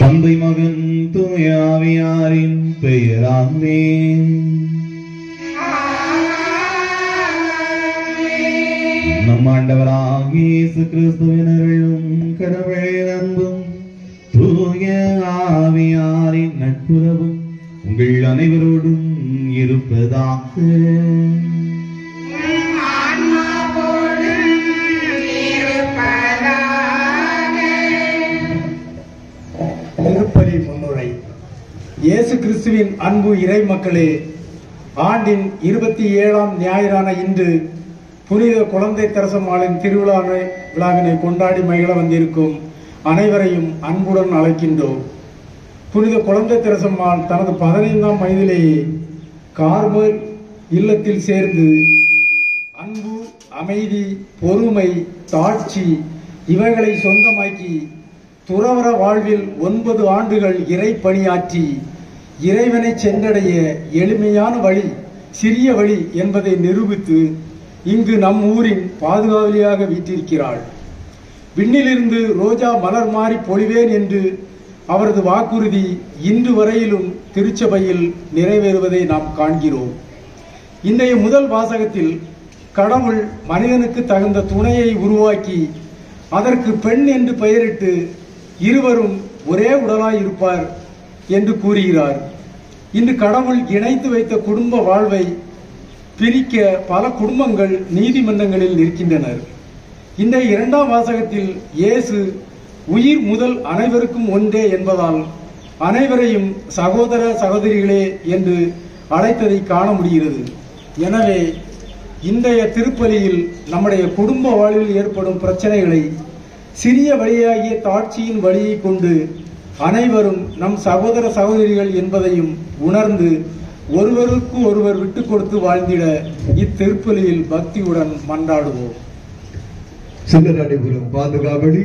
தந்தை மகன் தூய ஆவியாரின் பெயராமே. நம் ஆண்டவராகிய இயேசு கிறிஸ்துவின் அருளும் கடவுளின் அன்பும் தூய ஆவியாரின் நட்புறவும் உங்கள் அனைவரோடும் இருப்பதாக. திருப்பலி முன்னுரை. இயேசு கிறிஸ்துவின் அன்பு இறை மக்களே, ஆண்டின் 27ஆம் ஞாயிறான இன்று புனித குழந்தை தெரசம்மாளின் விழாவினை கொண்டாடி மகிழ வந்திருக்கும் அனைவரையும் அன்புடன் அழைக்கின்றோம். புனித குழந்தை தெரசம்மாள் தனது 15ஆம் வயதிலேயே கார்மல் இல்லத்தில் சேர்ந்து அன்பு, அமைதி, பொறுமை, தாட்சி இவைகளை சொந்தமாக்கி துறவற வாழ்வில் 9 ஆண்டுகள் இறை பணியாற்றி இறைவனை சென்றடைய எளிமையான வழி சிறிய வழி என்பதை நிரூபித்து இங்கு நம் ஊரின் பாதுகாவலியாக வீற்றிருக்கிறாள். விண்ணிலிருந்து ரோஜா மலர் மாறி பொழிவேன் என்று அவரது வாக்குறுதி இன்று வரையிலும் திருச்சபையில் நிறைவேறுவதை நாம் காண்கிறோம். இன்றைய முதல் வாசகத்தில் கடவுள் மனிதனுக்கு தகுந்த துணையை உருவாக்கி அதற்கு பெண் என்று பெயரிட்டு இருவரும் ஒரே உடலாய் இருப்பார் என்று கூறுகிறார். இன்று கடவுள் இணைத்து வைத்த குடும்ப வாழ்வை பிரிக்க பல குடும்பங்கள் நீதிமன்றங்களில் நிற்கின்றனர். இன்றைய 2ஆம் வாசகத்தில் இயேசு உயிர் முதல் அனைவருக்கும் ஒன்றே என்பதால் அனைவரையும் சகோதர சகோதரிகளே என்று அழைத்ததை காண முடிகிறது. எனவே இன்றைய திருப்பலியில் நம்முடைய குடும்ப வாழ்வில் ஏற்படும் பிரச்சனைகளை சிறிய வழியாகிய தாட்சியின் வழியை கொண்டு அனைவரும் நம் சகோதர சகோதரிகள் என்பதையும் உணர்ந்து ஒருவருக்கு ஒருவர் விட்டுக் கொடுத்து வாழ்ந்திட இத்திருப்பலியில் பக்தியுடன் மன்றாடுவோம். சின்னராடிபுரம் பாதுகாவலி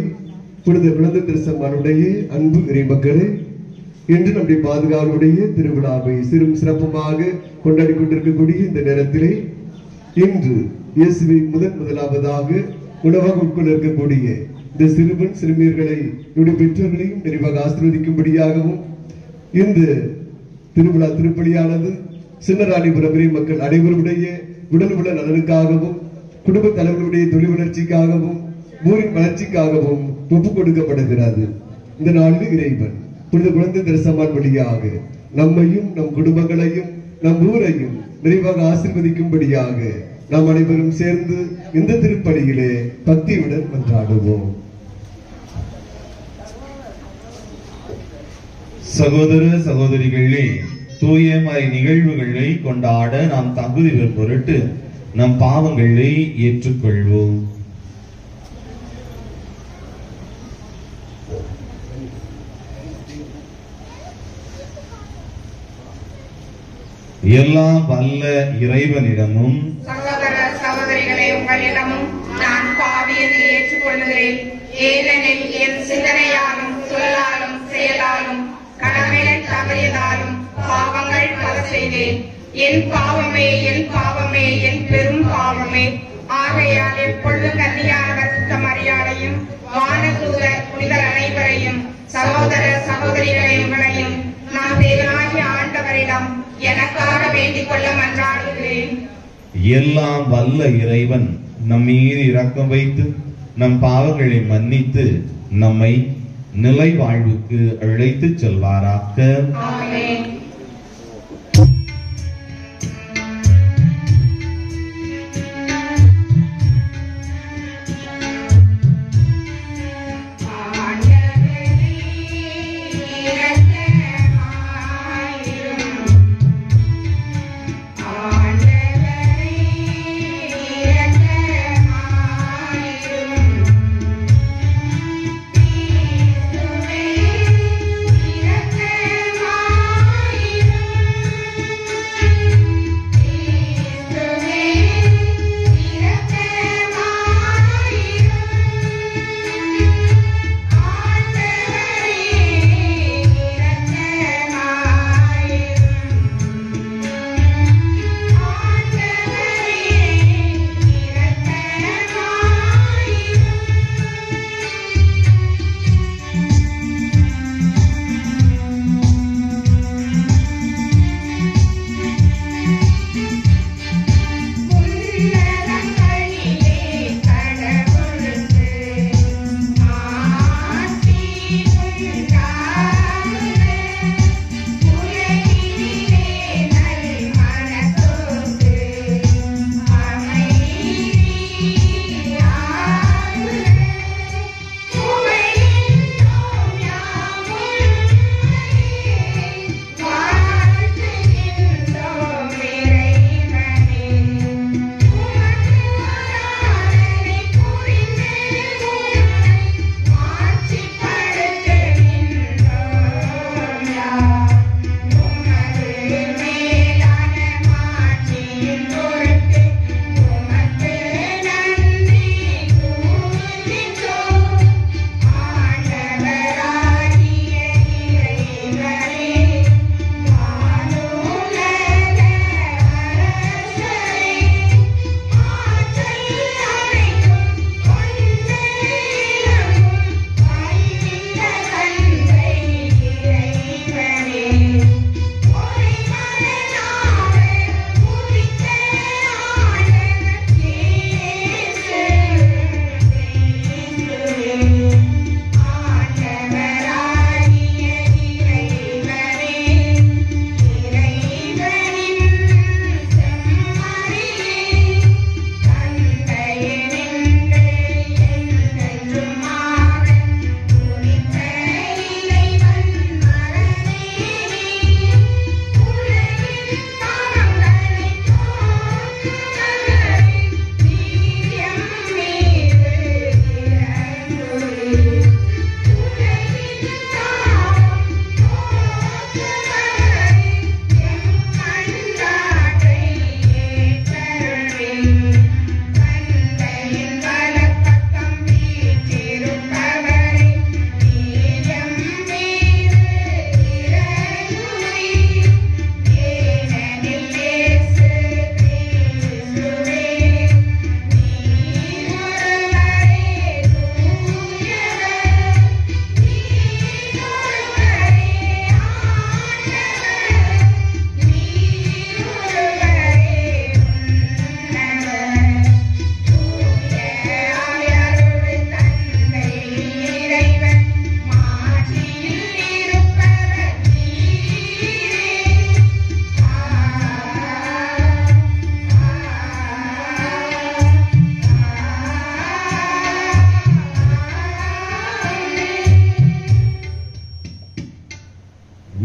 புனித குழந்தை தெரசம்மாளுடைய அன்பு இறை மக்களே, இன்று நம்முடைய பாதுகாவலுடைய திருவிழாவை சிறும் சிறப்புமாக கொண்டாடி கொண்டிருக்கக்கூடிய இந்த நேரத்திலே இன்று இயேசுவை முதலாவதாக உணவாக உட்கொள்ள இருக்கக்கூடிய இந்த சிறுவன் சிறுமியர்களை என்னுடைய பெற்றோர்களையும் நிறைவாக ஆசீர்வதிக்கும்படியாகவும் இந்த திருவிழா திருப்பலியானது சின்னராணிபுரம் இறை மக்கள் அனைவருடைய உடல் உள்ள நலனுக்காகவும் குடும்ப தலைவர்களுடைய தொழில் வளர்ச்சிக்காகவும் ஊரின் வளர்ச்சிக்காகவும் ஒப்புக் கொடுக்கப்படுகிறது. இந்த நாளில் இறைவன் புனித குழந்தை தெரசம்மாள் வழியாக நம்மையும் நம் குடும்பங்களையும் நம் ஊரையும் நிறைவாக ஆசீர்வதிக்கும்படியாக நாம் அனைவரும் சேர்ந்து இந்த திருப்பலியிலே பக்தியுடன் மன்றாடுவோம். சகோதர சகோதரிகளே, தூயமறை நிகழ்வுகளை கொண்டாட நாம் தகுதி பெறும் பொருட்டு நம் பாவங்களை ஏற்றுக்கொள்வோம். எல்லாம் வல்ல இறைவனிடமும் சகோதர சகோதரிகளே உங்களிடமும் நான் பாவியதை ஏற்றுக்கொள்கிறேன். ஏனெனில் என் சிந்தனையாலும் சொல்லாலும் செயலாலும் கடமையை தவறியதாலும் பாவங்கள் பல செய்தேன். என் பாவமே, என் பாவமே, என் பெரும் பாவமே. ஆகையால் எப்பொழுது கன்னியான பரிசுத்த மரியாதையும் வானதூதர் புனிதர் அனைவரையும் சகோதர சகோதரிகளை உங்களையும் நான் தேவனாகிய ஆண்டவரிடம் எனக்காக வேண்டிக் கொள்ள மன்றாடுகிறேன். எல்லாம் வல்ல இறைவன் நம் மீது இரக்கம் வைத்து நம் பாவங்களை மன்னித்து நம்மை நிலை வாழ்வுக்கு அழைத்துச் செல்வாராக. ஆமென்.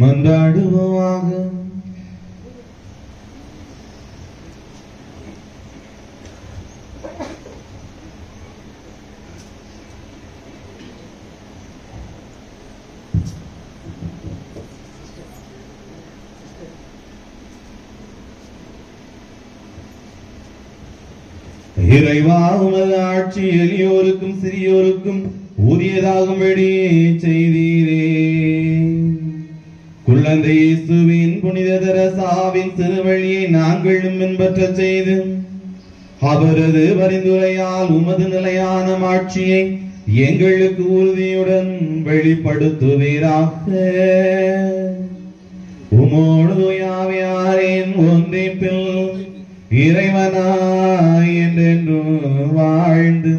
மன்றாடுவோமாக. இறைவா, உமது ஆட்சி எளியோருக்கும் சிறியோருக்கும் உரியதாகும்படி செய்தீரே. குள்ள குழந்தை இயேசுவின் புனித தெரசாவின் திருவழியை நாங்களும் பின்பற்றச் செய்து அவரது பரிந்துரையால் உமது நிலையான ஆட்சியை எங்களுக்கு உறுதியுடன் வெளிப்படுத்துவீராக. உமோடு தூயாவியாரின் ஒன்றிப்பில் இறைவனாய் என்றென்றும் வாழ்ந்து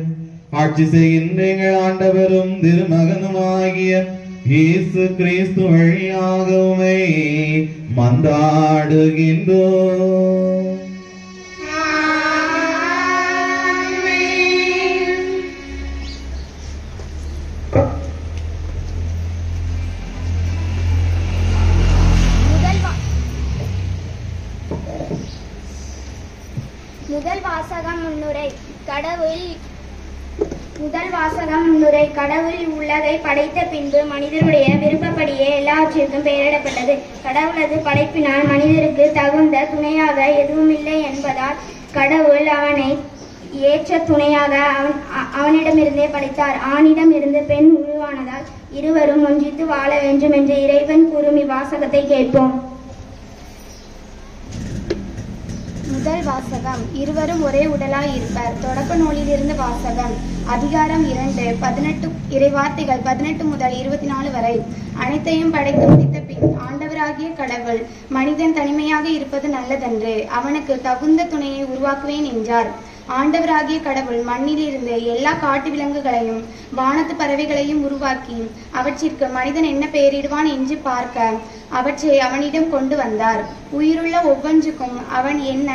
ஆட்சி செய்கின்ற எங்கள் ஆண்டவரும் திருமகனுமாகிய இயேசு கிறிஸ்து வழியாக உம்மை மன்றாடுகின்றோம். கடவுள் உலகை படைத்த பின்பு மனிதனுடைய விருப்பப்படியே எல்லாவற்றிற்கும் பெயரிடப்பட்டது. கடவுளது படைப்பினால் மனிதருக்கு தகுந்த துணையாக எதுவுமில்லை என்பதால் கடவுள் அவனை ஏற்ற துணையாக அவனிடமிருந்தே படைத்தார். ஆணிடம் இருந்து பெண் உருவானதால் இருவரும் ஒன்றித்து வாழ வேண்டும் என்று இறைவன் கூறும் இவ்வாசகத்தை கேட்போம். முதல் வாசகம். இருவரும் ஒரே உடலாய் இருப்பர். தொடக்க நூலிலிருந்து வாசகம். அதிகாரம் 2 18 இறைவார்த்தைகள் 18 முதல் 24 வரை. அனைத்தையும் படைத்து முடித்த பின் ஆண்டவராகிய கடவுள் மனிதன் தனிமையாக இருப்பது நல்லதன்று, அவனுக்கு தகுந்த துணையை உருவாக்குவேன் என்றார். ஆண்டவராகிய கடவுள் மண்ணிலிருந்து எல்லா காட்டு விலங்குகளையும் வானத்து பறவைகளையும் உருவாக்கி அவற்றிற்கு மனிதன் என்ன பெயரிடுவான் என்று பார்க்க அவற்றை அவனிடம் கொண்டு வந்தார். உயிருள்ள ஒவ்வொன்றுக்கும் அவன் என்ன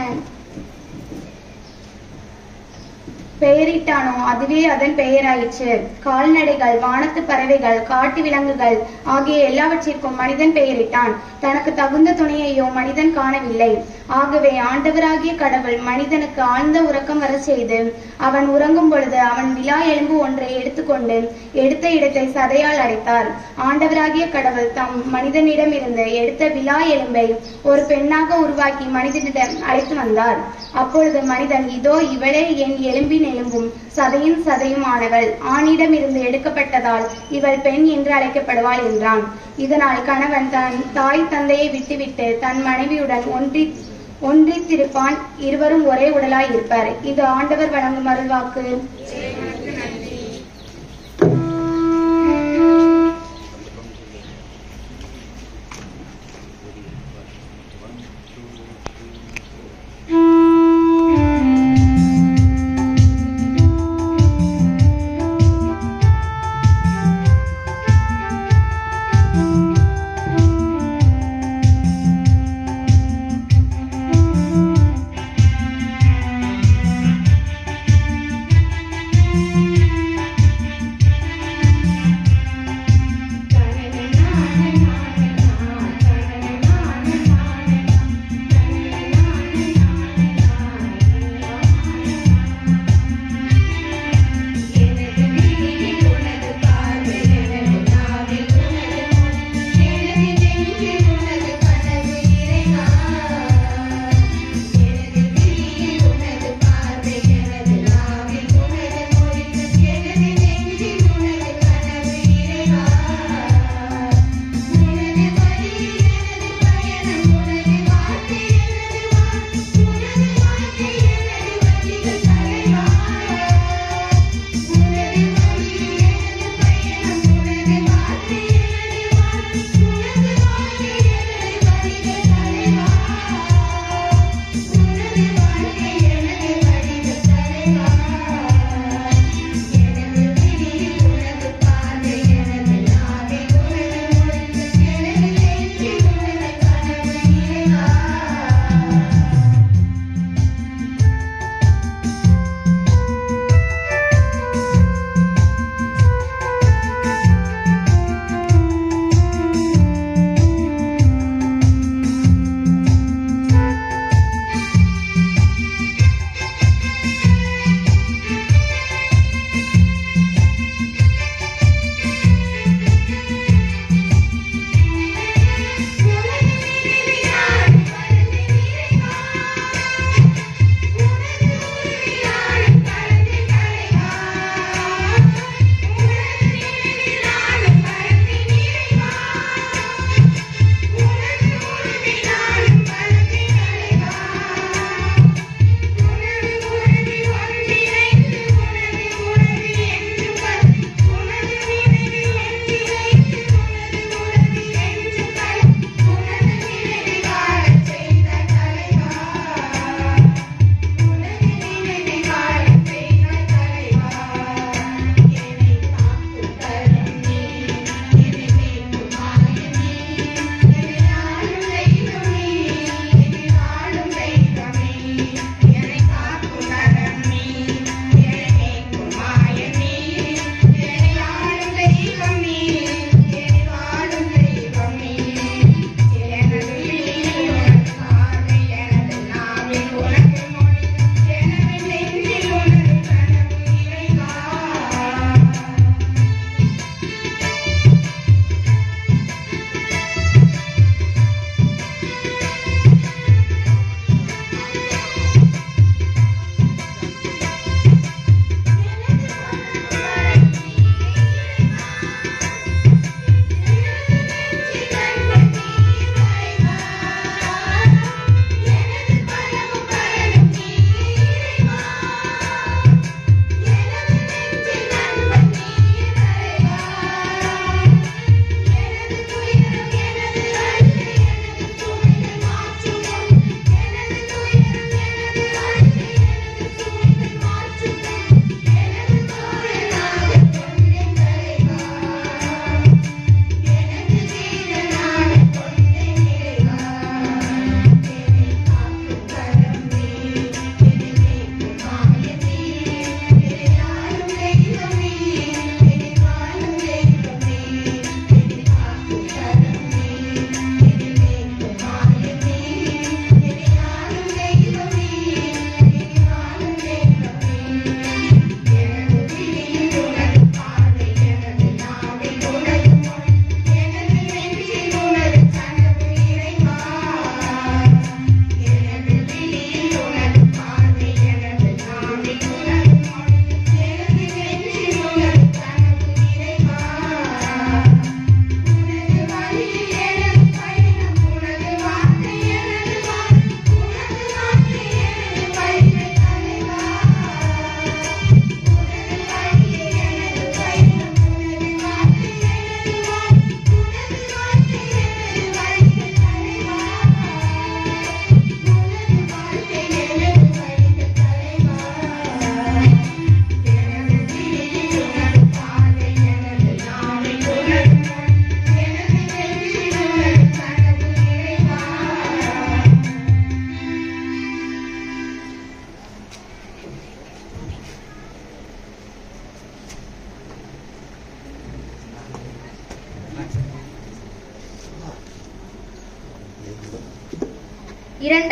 பெயரிட்டானோ அதுவே அதன் பெயராயிற்று. கால்நடைகள், வானத்து பறவைகள், காட்டு விலங்குகள் ஆகிய எல்லாவற்றிற்கும் மனிதன் பெயரிட்டான். தனக்கு தகுந்த துணையையோ மனிதன் காணவில்லை. ஆகவே ஆண்டவராகிய கடவுள் மனிதனுக்கு ஆழ்ந்த உறக்கம் வர செய்து அவன் உறங்கும் பொழுது அவன் விலா எலும்பு ஒன்றை எடுத்துக்கொண்டு எடுத்த இடத்தை சதையால் அடைத்தார். ஆண்டவராகிய கடவுள் தம் மனிதனிடம் இருந்து எடுத்த விலா எலும்பை ஒரு பெண்ணாக உருவாக்கி மனிதனிடம் அழைத்து வந்தார். அப்பொழுது மனிதன், இதோ இவளே என் எலும்பின் எலும்பும் சதையும் சதையும் ஆனவள், ஆணிடம் இருந்து எடுக்கப்பட்டதால் இவள் பெண் என்று அழைக்கப்படுவாள் என்றான். இதனால் கணவன் தன் தாய் தந்தையை விட்டுவிட்டு தன் மனைவியுடன் ஒன்றித்திருப்பான். இருவரும் ஒரே உடலாய் இருப்பர். இது ஆண்டவர் வழங்கும் அருள்வாக்கு.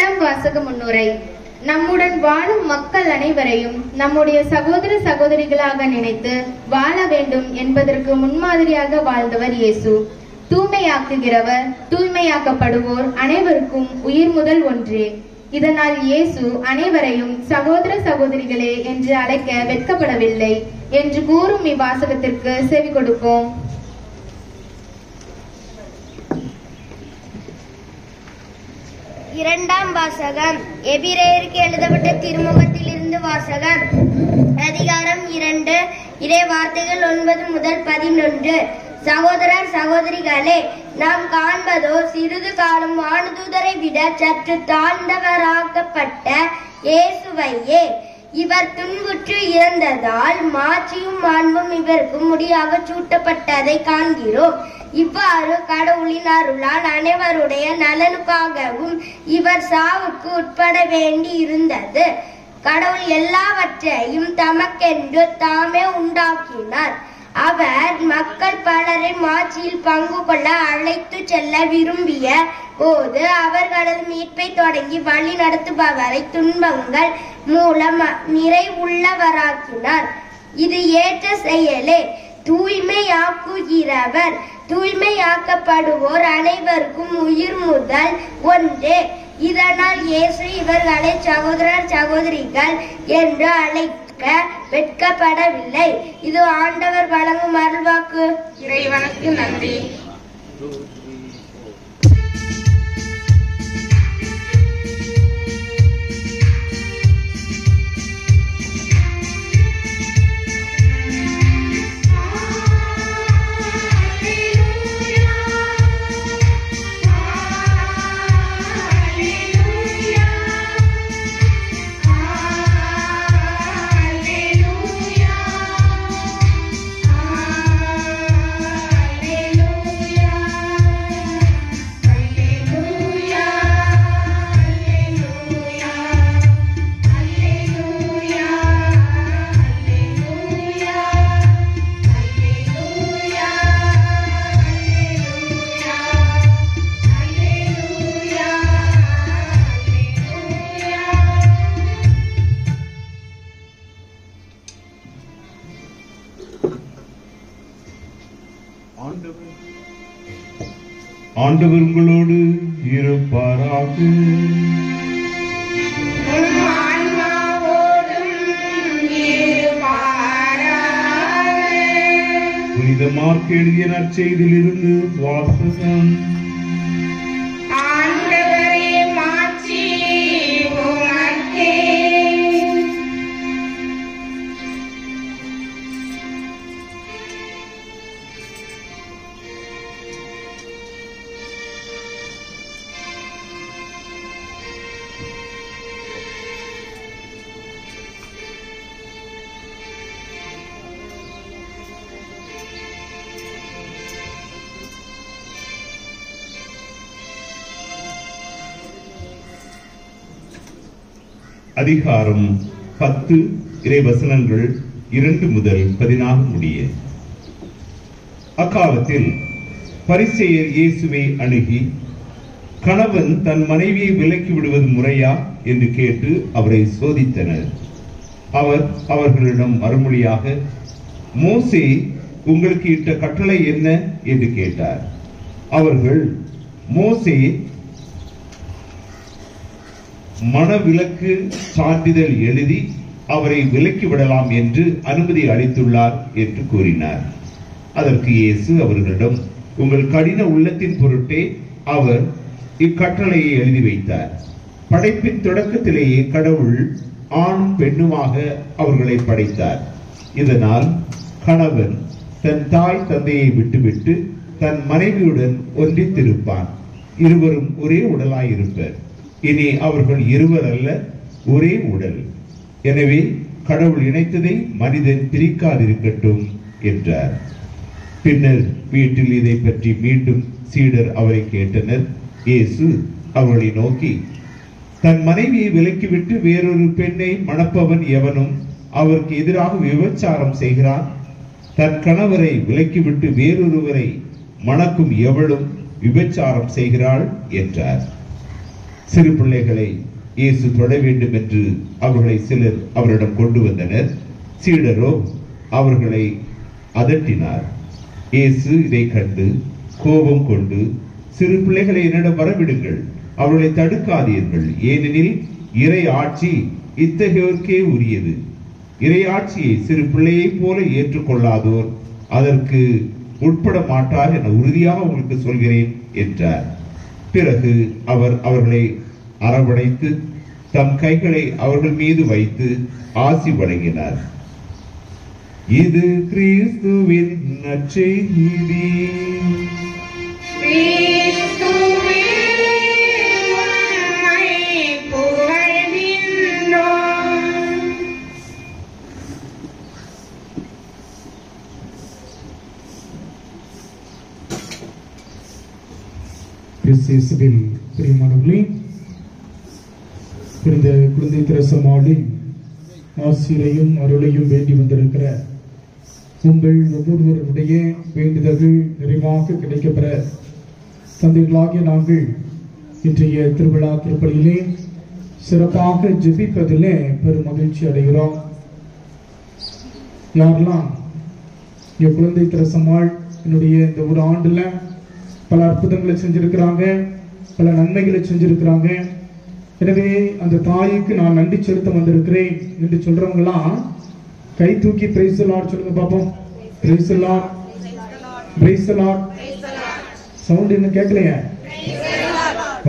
இரண்டாம் வாசக முன்னுரை. நம்முடன் வாழும் மக்கள் அனைவரையும் நம்முடைய சகோதர சகோதரிகளாக நினைத்து வாழ வேண்டும் என்பதற்கு முன்மாதிரியாக வாழ்ந்தவர் இயேசு. தூய்மையாக்குகிறவர், தூய்மையாக்கப்படுவோர் அனைவருக்கும் உயிர் முதல் ஒன்றே. இதனால் இயேசு அனைவரையும் சகோதர சகோதரிகளே என்று அழைக்க வெட்கப்படவில்லை என்று கூறும் இவ்வாசகத்திற்கு செவி கொடுப்போம். இரண்டாம் வாசகம். எபிரேயருக்கு எழுதப்பட்ட திருமுகத்தில் இருந்து வாசகம். அதிகாரம் 2, இறை வார்த்தைகள் 9 முதல் 11. சகோதரர் சகோதரிகளே, நாம் காண்பதோ சிறிது காலம் வானதூதரை விட சற்று தாழ்ந்தவராக்கப்பட்ட இயேசுவையே. இவர் துன்புற்று இறந்ததால் மாட்சியும் மாண்பும் இவருக்கு முடியாக சூட்டப்பட்டதை காண்கிறோம். இவ்வாறு கடவுளின் அருளால் அனைவருடைய நலனுக்காகவும் இவர் சாவுக்கு உட்பட வேண்டி இருந்தது. கடவுள் எல்லாவற்றையும் தமக்கென்று தாமே உண்டாக்கினார். அவர் மக்கள் பலரை மாட்சியில் பங்கு கொள்ள அழைத்து செல்ல விரும்பிய போது அவர்களது மீட்பை தொடங்கி வழி நடத்துபவரை துன்பங்கள் மூலம் நிறைவுள்ளவராக்கினார். இது ஏற்ற செயலே. தூய்மையாக்குகிறவர், தூய்மையாக்கப்படுவோர் அனைவருக்கும் உயிர் முதல் ஒன்றே. இதனால் இயேசு இவர்களை சகோதரர் சகோதரிகள் என்று அழைக்க வெட்கப்படவில்லை. இது ஆண்டவர் வழங்கும் அருள்வாக்கு. இறைவனுக்கு நன்றி. ஆண்டவர் உங்களோடு இருப்பாராக. புனித மார்க் எழுதிய நற்செய்தியிலிருந்து வாசகம். அதிகாரம் 10, இறைவசனங்கள் 2 முதல் 14 முடிய. அக்காலத்தில் பரிசேயர் இயேசுவை அணுகி, கணவன் தன் மனைவியை விலக்கி விடுவது முறையா என்று கேட்டு அவரை சோதித்தனர். அவர் அவர்களிடம் மறுமொழியாக, மோசே உங்களுக்கு இட்ட கட்டளை என்ன என்று கேட்டார். அவர்கள், மோசே மணவிலக்கு சான்றிதழ் எழுதி அவரை விலக்கி விடலாம் என்று அனுமதி அளித்துள்ளார் என்று கூறினார். அதற்கு இயேசு அவர்களிடம், உங்கள் கடின உள்ளத்தின் பொருட்டே அவர் இக்கட்டளையை எழுதி வைத்தார். படைப்பின் தொடக்கத்திலேயே கடவுள் ஆணும் பெண்ணுமாக அவர்களை படைத்தார். இதனால் கணவன் தன் தாய் தந்தையை விட்டுவிட்டு தன் மனைவியுடன் ஒன்றித்திருப்பான். இருவரும் ஒரே உடலாயிருப்பர். இனி அவர்கள் இருவர் அல்ல, ஒரே உடல். எனவே கடவுள் இணைத்ததை மனிதன் பிரிக்காதிருக்கட்டும் என்றார். பின்னர் வீட்டில் இதை பற்றி மீண்டும் சீடர் அவரை கேட்டனர். இயேசு அவர்களை நோக்கி, தன் மனைவியை விலக்கிவிட்டு வேறொரு பெண்ணை மணப்பவன் எவனும் அவருக்கு எதிராக விபச்சாரம் செய்கிறான். தன் கணவரை விலக்கிவிட்டு வேறொருவரை மணக்கும் எவளும் விபச்சாரம் செய்கிறாள் என்றார். சிறு பிள்ளைகளை இயேசு தொட வேண்டும் என்று அவர்களை சிலர் அவரிடம் கொண்டு வந்தனர். சீடரோ அவர்களை அதட்டினார். இயேசு இதை கண்டு கோபம் கொண்டு, சிறு பிள்ளைகளை என்னிடம் வரவிடுங்கள், அவர்களை தடுக்காதீர்கள், ஏனெனில் இறை ஆட்சி இத்தகையோருக்கே உரியது. இறை ஆட்சியை சிறு பிள்ளையைப் போல ஏற்றுக்கொள்ளாதோர் அதற்கு உட்பட மாட்டார் என உறுதியாக உங்களுக்கு சொல்கிறேன் என்றார். பிறகு அவர் அவர்களை அரவணைத்து தம் கைகளை அவர்கள் மீது வைத்து ஆசி வழங்கினார். இது கிறிஸ்துவின் நற்செய்தி. கிறிஸ்துவில் பிரியமானவர்களே, இந்த குழந்தை திரசமாளின் ஆசிரியையும் அருளையும் வேண்டி வந்திருக்கிற உங்கள் ஒவ்வொருவருடைய வேண்டுதல்கள் நிறைவாக கிடைக்கப்பெற தந்தைகளாகிய நாங்கள் இன்றைய திருவிழா திருப்பலியிலே சிறப்பாக ஜெபிப்பதிலே பெரும் மகிழ்ச்சி அடைகிறோம். யாரெல்லாம் என் குழந்தை திரசமாள் என்னுடைய இந்த ஒரு ஆண்டுல பல அற்புதங்களை செஞ்சிருக்கிறாங்க, பல நன்மைகளை செஞ்சிருக்கிறாங்க, எனவே அந்த தாய்க்கு நான் நன்றி செலுத்த வந்திருக்கிறேன் என்று சொல்றவங்கலாம் கை தூக்கி பிரைஸ் தி லார்ட் சொல்லுங்க பாப்போம். Praise the Lord, praise the Lord. Sound என்ன கேட்கலையா?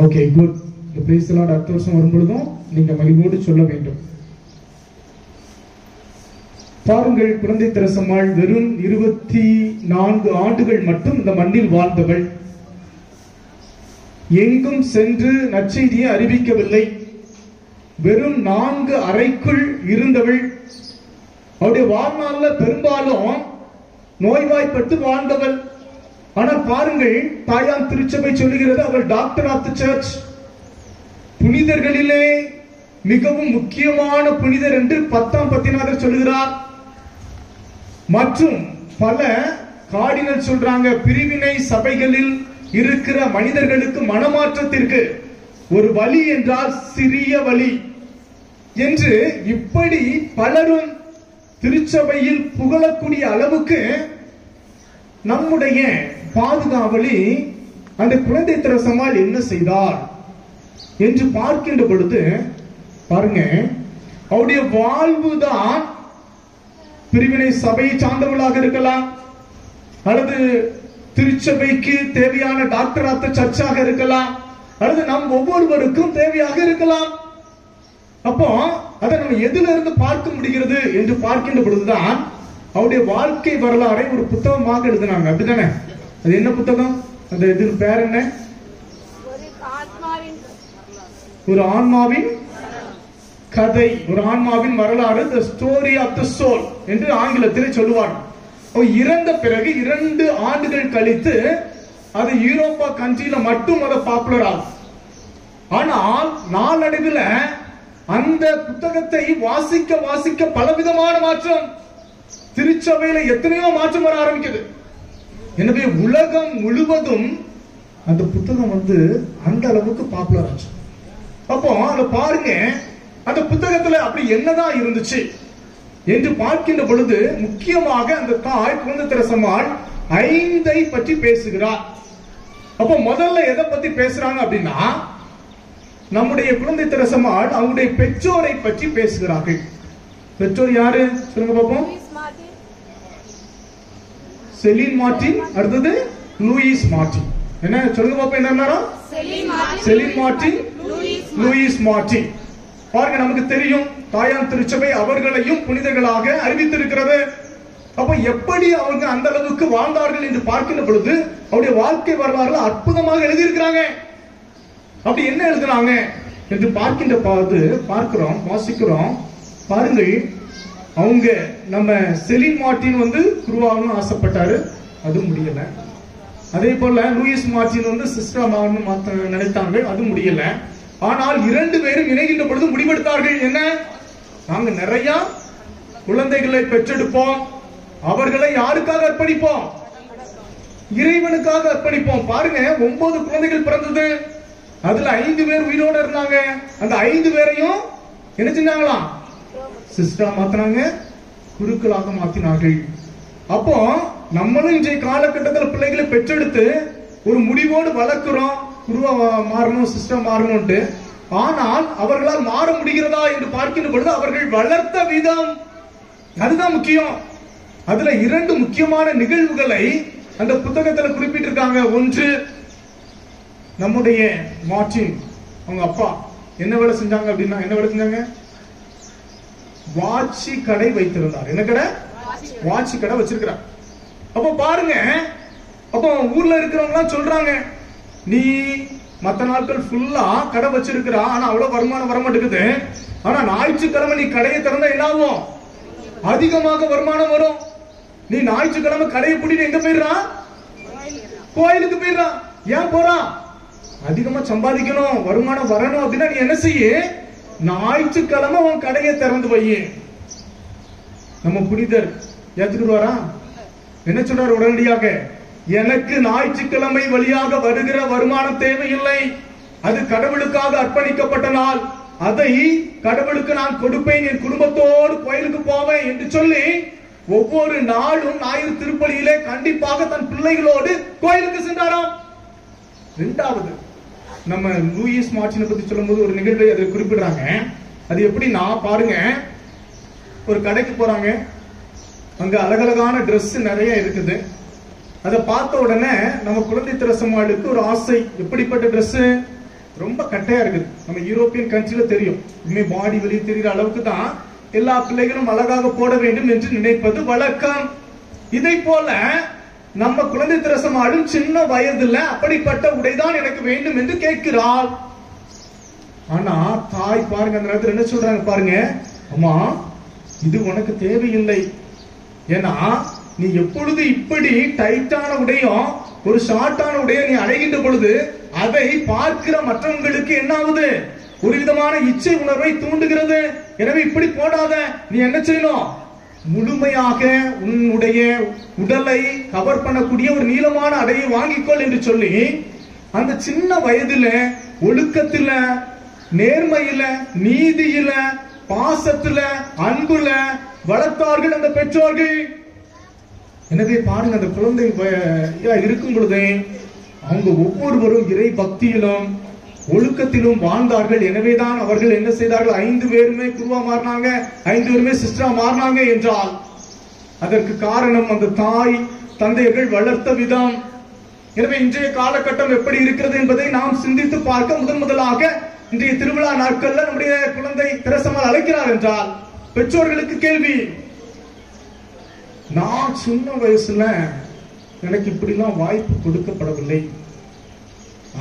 Okay, good. இந்த பிரைஸ் தி லார்ட் அடுத்த வருஷம் வரும்பொழுதும் நீங்க மகிழ்வோடு சொல்ல வேண்டும். பாருங்கள், குழந்தை திரசம்மாள் வெறும் 24 ஆண்டுகள் மட்டும் இந்த மண்ணில் வாழ்ந்தவள். எங்கும் சென்று நற்செய்தியை அறிவிக்கவில்லை. வெறும் 4 அறைக்குள் இருந்தவள். அவருடைய வாழ்நாள்ல பெரும்பாலும் நோய்வாய்ப்பட்டு வாழ்ந்தவள். ஆனா பாருங்கள், தாயாம் திருச்சபை சொல்லுகிறது அவள் டாக்டர் ஆஃப் தி சர்ச், புனிதர்களிலே மிகவும் முக்கியமான புனிதர் என்று 10ஆம் பத்திநாதர் சொல்லுகிறார். மற்றும் பல கார்டினல் சொல்றாங்க, பிரிவினை சபைகளில் இருக்கிற மனிதர்களுக்கு மனமாற்றத்திற்கு ஒரு வழி என்றால் சிறிய வழி என்று இப்படி பலரும் திருச்சபையில் புகழக்கூடிய அளவுக்கு நம்முடைய பாதுகாவலி அந்த குழந்தை திரசம்மாள் என்ன செய்தார் என்று பார்க்கின்ற பொழுது பாருங்க, அவருடைய வாழ்வுதான் பிரிவினை சபையை சார்ந்தவர்களாக இருக்கலாம், அல்லது திருச்சபைக்கு தேவையான டாக்டர் ஆஃப் தி சர்ச்சாக இருக்கலாம், அல்லது நம் ஒவ்வொருவருக்கும் தேவையாக இருக்கலாம். அப்போ அதை நம்ம எதுல இருந்து பார்க்க முடிகிறது என்று பார்க்கின்ற பொழுதுதான் அவருடைய வாழ்க்கை வரலாறை ஒரு புத்தகமாக எழுதினாங்க. அப்படித்தானே? அது என்ன புத்தகம்? அந்த இது பேர் என்ன? ஒரு ஆன்மாவின் கதை, ஒரு ஆன்மாவின் வரலாறு, the story of the soul என்று ஆங்கிலத்திலே சொல்லுவார். இறந்த பிறகு 2 ஆண்டுகள் கழித்து அது யூரோப்பா கண்ட்ரியில மட்டும் அது பாப்புலர் ஆகும். ஆனால் நாளடைவில் அந்த புத்தகத்தை வாசிக்க வாசிக்க பலவிதமான மாற்றம், திருச்சபையில எத்தனையோ மாற்றம் வர ஆரம்பிக்குது. எனவே உலகம் முழுவதும் அந்த புத்தகம் அந்த அளவுக்கு பாப்புலர் ஆச்சு. அப்போ அதை பாருங்க, அந்த புத்தகத்துல அப்படி என்னதான் இருந்துச்சு என்று பார்க்கின்ற பொழுது முக்கியமாக அந்த தாய் குழந்தை திரசம்மாள் 5 பற்றி பேசுகிறார். அப்போ முதல்ல எதை பத்தி பேசுறாங்க அப்படின்னா, நம்முடைய குழந்தை திரசம்மாள் அவங்களுடைய பெற்றோரை பற்றி பேசுகிறார்கள். பெற்றோர் யாரு சொல்லுங்க பாப்போம். செலின் மார்டின், அடுத்தது லூயிஸ் மார்டின். என்ன சொல்லுங்க பாப்போம், என்ன? செலின் மார்டின், லூயிஸ் மார்டின். பாருங்க, நமக்கு தெரியும் தாயான் திருச்சபை அவர்களையும் புனிதர்களாக அறிவித்திருக்கிறது. அப்ப எப்படி அவங்க அந்த அளவுக்கு வாழ்ந்தார்கள் என்று பார்க்கின்ற பொழுது அவருடைய வாழ்க்கை வரலாறு அற்புதமாக எழுதியிருக்கிறாங்க. அப்படி என்ன எழுதுறாங்க என்று பார்க்கின்ற போது பார்க்கிறோம், வாசிக்கிறோம். பாருங்கள், அவங்க நம்ம செலின் மார்டின் குருவாகணும் ஆசைப்பட்டாரு, அது முடியல. அதே போல லூயிஸ் மார்டின் சிஸ்டர் ஆகணும் நினைத்தாங்க, அது முடியல. ஆனால் 2 பேரும் இணைகின்ற பொழுது முடிவெடுத்தார்கள். என்ன? நாங்க நிறைய குழந்தைகளை பெற்றெடுப்போம், அவர்களை யாருக்காக அர்ப்பணிப்போம்? இறைவனுக்காக அர்ப்பணிப்போம். பாருங்க, 9 குழந்தைகள் பிறந்தது. அதுல 5 பேர் உயிரோட இருந்தாங்க. அந்த 5 பேரையும் என்ன செஞ்சாங்களாம்? சிஸ்டரா மாத்தினாங்க, குருக்களாக மாத்தினார்கள். அப்போ நம்மளும் இன்றைய காலகட்டத்தில் பிள்ளைகளை பெற்றெடுத்து ஒரு முடிவோடு வளர்க்கிறோம், குருவா மாறணும், சிஸ்டர் மாறணும்ட்டு. ஆனால் அவர்களால் மாற முடிகிறதா என்று பார்க்கின்ற பொழுது அவர்கள் வளர்த்த விதம் அதுதான் முக்கியம். அதுல 2 முக்கியமான நிகழ்வுகளை அந்த புத்தகத்துல குறிப்பிட்டிருக்காங்க. ஒன்று, நம்முடைய மார்ட்டின் அவங்க அப்பா என்ன வேலை செஞ்சாங்க அப்படின்னா, என்ன வேலை செஞ்சாங்க? வாட்சி கடை வைத்திருந்தார். என்ன கடை? வாட்சி கடை வச்சிருக்கிறார். அப்ப பாருங்க, அப்போ ஊர்ல இருக்கிறவங்க எல்லாம் சொல்றாங்க, நீ மத்த நாட்கள் ஃபுல்லா கடை வச்சிருக்கிறா, ஆனா அவ்வளவு வருமானம் வர மாட்டேங்குது. ஆனா ஞாயிற்றுக்கிழமை நீ கடையை திறந்தா என்ன ஆகும்? அதிகமாக வருமானம் வரும். நீ ஞாயிற்றுக்கிழமை கடையை பூட்டிட்டு எங்க போயிடுறான்? கோயிலுக்கு போயிடுறான். ஏன் போறான்? அதிகமா சம்பாதிக்கணும், வருமானம் வரணும் அப்படின்னா நீ என்ன செய்ய? ஞாயிற்றுக்கிழமை உன் கடையை திறந்து வை. நம்ம புனிதர் ஏத்துக்குவாரா? என்ன சொல்றாரு உடனடியாக? எனக்கு ஞாயிற்றுக்கிழமை வழியாக வருகிற வருமானம் தேவையில்லை, அது கடவுளுக்காக அர்ப்பணிக்கப்பட்ட நாள், அதை கடவுளுக்கு நான் கொடுப்பேன், என் குடும்பத்தோடு கோயிலுக்கு போவேன் என்று சொல்லி ஒவ்வொரு நாளும் ஞாயிறு திருப்பலியிலே கண்டிப்பாக தன் பிள்ளைகளோடு கோயிலுக்கு சென்றாராம். இரண்டாவது, நம்ம லூயிஸ் மார்ட்டினை பத்தி சொல்லும்போது ஒரு நிகழ்வை அதை குறிப்பிடுறாங்க. அது எப்படின்னா பாருங்க, ஒரு கடைக்கு போறாங்க, அங்க அழகழகான Dress நிறைய இருக்குது. அதை பார்த்த உடனே நம்ம குழந்தை திரசம்மாளுக்கு ஒரு ஆசை. எப்படிப்பட்ட Dress? ரொம்ப கட்டையா இருக்குது. நம்ம யூரோப்பியன் கண்ட்ரில தெரியும், இனிமே பாடி வெளியே தெரிகிற அளவுக்கு தான் எல்லா பிள்ளைகளும் அழகாக போட வேண்டும் என்று நினைப்பது வழக்கம். இதை போல நம்ம குழந்தை திரசம்மாளும் சின்ன வயதுல அப்படிப்பட்ட உடைதான் எனக்கு வேண்டும் என்று கேட்கிறாள். ஆனா தாய் பாருங்க அந்த நேரத்தில் என்ன சொல்றாங்க பாருங்க, அம்மா இது உனக்கு தேவையில்லை. ஏன்னா நீ எப்பொழுது இப்படி டைட்டான உடையும் ஒரு ஷார்ட்டான உடைய நீ அடைகின்ற பொழுது அதை பார்க்கிற மற்றவங்களுக்கு என்ன ஆகுது? ஒரு விதமான இச்சை உணர்வை தூண்டுகிறது. எனவே இப்படி போடாத, நீ என்ன செய்யணும்? முழுமையாக உன்னுடைய உடலை கவர் பண்ணக்கூடிய ஒரு நீளமான அடையை வாங்கிக்கொள் என்று சொல்லி அந்த சின்ன வயதுல ஒழுக்கத்துல, நேர்மையில, நீதியில, பாசத்துல, அன்புல வளர்த்தார்கள் அந்த பெற்றோர்கள். எனவே பாருங்க, அந்த குழந்தை இருக்கும் பொழுதே அவங்க ஒவ்வொருவரும் இறை பக்தியிலும் ஒழுக்கத்திலும் வாழ்ந்தார்கள். எனவேதான் அவர்கள் என்ன செய்தார்கள்? 5 பேருமே குருவா மாறினாங்க, 5 பேருமே சிஸ்டரா மாறினாங்க என்றால் அதற்கு காரணம் அந்த தாய் தந்தையர்கள் வளர்த்த விதம். எனவே இன்றைய காலகட்டம் எப்படி இருக்கிறது என்பதை நாம் சிந்தித்து பார்க்க முதலாக இன்றைய திருவிழா நாட்கள்ல நம்முடைய குழந்தை திரசம்மாள் அழைக்கிறார் என்றால் பெற்றோர்களுக்கு கேள்வி, நான் சின்ன வயசுல எனக்கு இப்படிலாம் வாய்ப்பு கொடுக்கப்படவில்லை,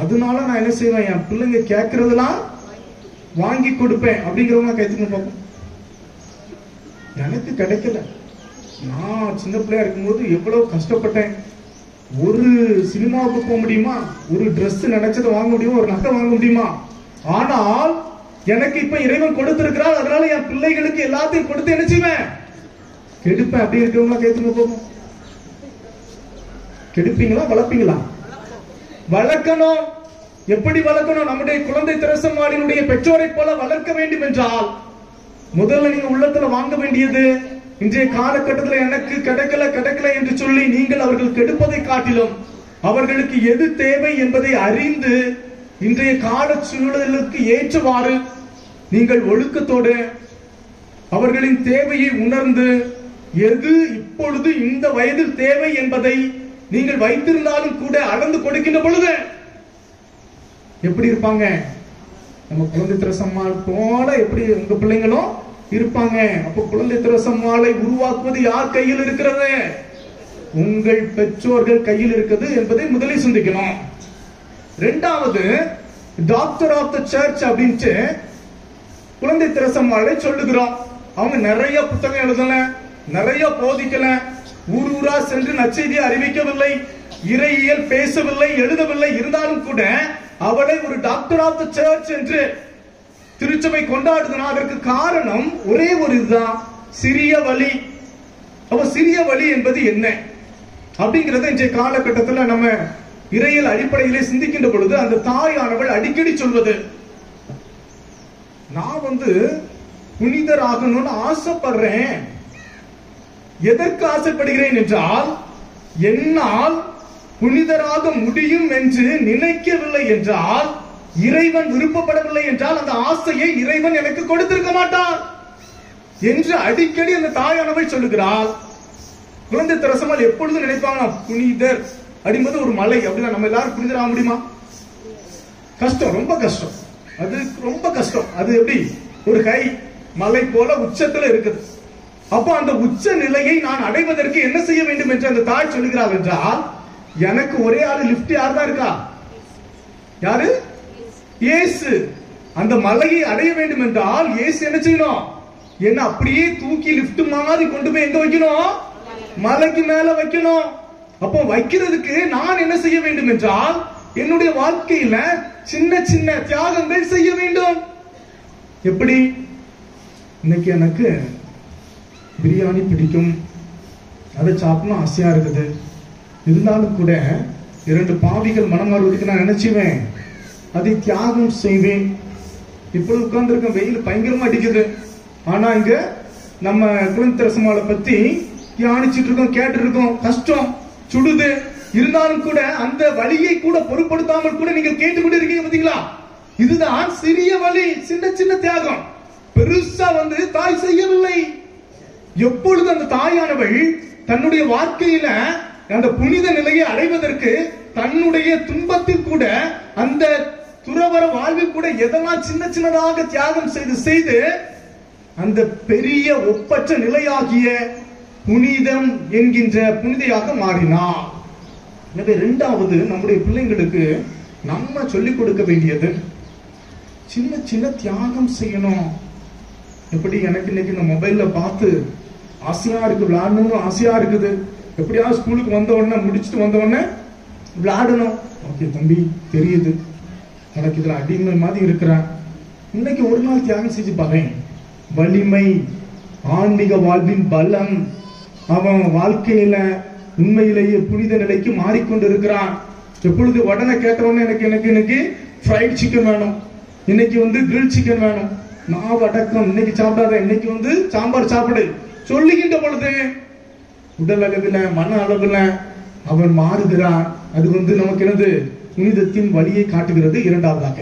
அதனால நான் என்ன செய்வேன்? என் பிள்ளைங்க கேட்கறதெல்லாம் வாங்கி கொடுப்பேன் அப்படிங்கிறவங்க கைத்துங்க பார்ப்போம். எனக்கு கிடைக்கல, நான் சின்ன பிள்ளையா இருக்கும்போது எவ்வளவு கஷ்டப்பட்டேன். ஒரு சினிமாவுக்கு போக முடியுமா? ஒரு Dress நினைச்சதை வாங்க முடியுமா? ஒரு நகை வாங்க முடியுமா? ஆனால் எனக்கு இப்ப இறைவன் கொடுத்திருக்கிறார், அதனால என் பிள்ளைகளுக்கு எல்லாத்தையும் கொடுத்து என்ன செய்வேன்? கெடுப்பேன். அப்படி இருக்கிறவங்களா கேட்டுங்க போகும். கெடுப்பீங்களா வளர்ப்பீங்களா? வளர்க்கணும். எப்படி வளர்க்கணும்? நம்முடைய குழந்தை திரசம்மாளினுடைய பெற்றோரை போல வளர்க்க வேண்டும் என்றால் முதல்ல நீங்க உள்ளத்துல வாங்க வேண்டியது, இன்றைய காலகட்டத்தில் எனக்கு கிடைக்கல என்று சொல்லி நீங்கள் அவர்கள் கெடுப்பதை காட்டிலும் அவர்களுக்கு எது தேவை என்பதை அறிந்து இன்றைய கால சூழலுக்கு ஏற்றவாறு நீங்கள் ஒழுக்கத்தோடு அவர்களின் தேவையை உணர்ந்து எது இப்பொழுது இந்த வயதில் தேவை என்பதை நீங்கள் வைத்திருந்தாலும் கூட அளந்து கொடுக்கின்ற பொழுது எப்படி இருப்பாங்க? நம்ம குழந்தை திரசம்மாள் போல எப்படி உங்க பிள்ளைங்களும் இருப்பாங்க. அப்ப குழந்தை திரசம்மாளை உருவாக்குவது யார் கையில் இருக்கிறது? உங்கள் பெற்றோர்கள் கையில் இருக்கிறது என்பதை முதலில் சிந்திக்கணும். இரண்டாவது, டாக்டர் ஆஃப் த சர்ச் அப்படின்ட்டு குழந்தை திரசம்மாளை சொல்லுகிறோம். அவங்க நிறைய புத்தகம் எழுதல, நிறைய போதிக்கல, ஊரூரா சென்று நற்செய்தியை அறிவிக்கவில்லை, இறையியல் பேசவில்லை, எழுதவில்லை. இருந்தாலும் கூட அவளை ஒரு டாக்டர் ஆஃப் த சர்ச் என்று திருச்சபை கொண்டாடுதுன்னா அதற்கு காரணம் ஒரே ஒரு இதுதான், சிறிய வழி. அப்ப சிறிய வழி என்பது என்ன அப்படிங்கறத இன்றைய காலகட்டத்தில் நம்ம இறையியல் அடிப்படையிலே சிந்திக்கின்ற பொழுது அந்த தாயானவள் அடிக்கடி சொல்வது, நான் புனிதராகணும்னு ஆசைப்படுறேன். எதற்கு ஆசைப்படுகிறேன் என்றால், என்னால் புனிதராக முடியும் என்று நினைக்கவில்லை என்றால், இறைவன் விருப்பப்படவில்லை என்றால் அந்த ஆசையை இறைவன் எனக்கு கொடுத்திருக்க மாட்டார் என்று அடிக்கடி அந்த தாயானவள் சொல்லுகிறாள். குழந்தை தெரசம்மாள் எப்பொழுதும் நினைப்பாங்க, புனிதர் அப்படின்பது ஒரு மலை, அப்படின்னா நம்ம எல்லாரும் புனிதர் ஆக முடியுமா? கஷ்டம், ரொம்ப கஷ்டம். அது ரொம்ப கஷ்டம். அது எப்படி ஒரு கை மலை போல உச்சத்துல இருக்குது. அப்போ அந்த உச்ச நிலையை நான் அடைவதற்கு என்ன செய்ய வேண்டும் என்று அந்த தாய் சொல்லுகிறாள் என்றால், எனக்கு ஒரே ஆளு லிப்ட் யார் தான் இருக்கா? யாரு? இயேசு. அந்த மலையை அடைய வேண்டும் என்றால் இயேசு என்ன செய்யணும்? என்ன அப்படியே தூக்கி லிப்ட் மாதிரி கொண்டு போய் எங்க வைக்கணும்? மலைக்கு மேல வைக்கணும். அப்போ வைக்கிறதுக்கு நான் என்ன செய்ய வேண்டும் என்றால், என்னுடைய வாழ்க்கையில சின்ன சின்ன தியாகங்கள் செய்ய வேண்டும். எப்படி? இன்னைக்கு எனக்கு பிரியாணி பிடிக்கும், அதை சாப்பிடணும் ஆசையா இருக்குது. இருந்தாலும் கூட 2 பாவிகள் மனம் மாறுவதற்கு நான் நினைச்சுவேன், அதை தியாகம் செய்வேன். இப்பொழுது உட்கார்ந்து இருக்க வெயில் பயங்கரமா அடிக்குது. ஆனா இங்க நம்ம குழந்தை தெரசம்மாளை பத்தி தியானிச்சுட்டு இருக்கோம், கேட்டு இருக்கோம். கஷ்டம், சுடுது. இருந்தாலும் கூட அந்த வலியை கூட பொருட்படுத்தாமல் கூட நீங்க கேட்டுக்கொண்டு இருக்கீங்க. பாத்தீங்களா? இதுதான் சிறிய வலி, சின்ன சின்ன தியாகம். பெருசா தாய் செய்யவில்லை. எப்பொழுது அந்த தாயானவள் தன்னுடைய வாழ்க்கையில அந்த புனித நிலையை அடைவதற்கு தன்னுடைய துன்பத்தில் கூட, அந்த துறவர வாழ்வில் கூட எதெல்லாம் சின்ன சின்னதாக தியாகம் செய்து அந்த பெரிய ஒப்பற்ற நிலையாகிய புனிதம் என்கின்ற புனிதையாக மாறினார். எனவே 2வது நம்முடைய பிள்ளைங்களுக்கு நம்ம சொல்லிக் கொடுக்க வேண்டியது, சின்ன சின்ன தியாகம் செய்யணும். எப்படி எனக்கு இன்னைக்கு இந்த மொபைல்ல பார்த்து ஆசையா இருக்கு, விளையாடணும்னு ஆசையா இருக்குது. எப்படியாவது ஸ்கூலுக்கு வந்த உடனே, முடிச்சுட்டு வந்த உடனே விளையாடணும். ஓகே தம்பி, தெரியுது எனக்கு இதுல அடிமை மாதிரி இருக்கிறேன். இன்னைக்கு ஒரு நாள் தியாகம் செஞ்சு பாரு. வலிமை, ஆன்மீக வாழ்வின் பலம், அவன் வாழ்க்கையில உண்மையிலேயே புனித நிலைக்கு மாறிக்கொண்டிருக்கிறான். எப்பொழுது உடனே கேட்டவொடனே எனக்கு இன்னைக்கு ஃப்ரைட் சிக்கன் வேணும், இன்னைக்கு கிரில் சிக்கன் வேணும், நான் அடக்கம், இன்னைக்கு சாப்பிடாத, இன்னைக்கு சாம்பார் சாப்பிடு சொல்லுகின்ற பொழுது உடல் அளவில் மன அளவில் அவன் மாறுகிறான். அது நமக்கு என்னது? புனிதத்தின் வழியை காட்டுகிறது. 2வதாக.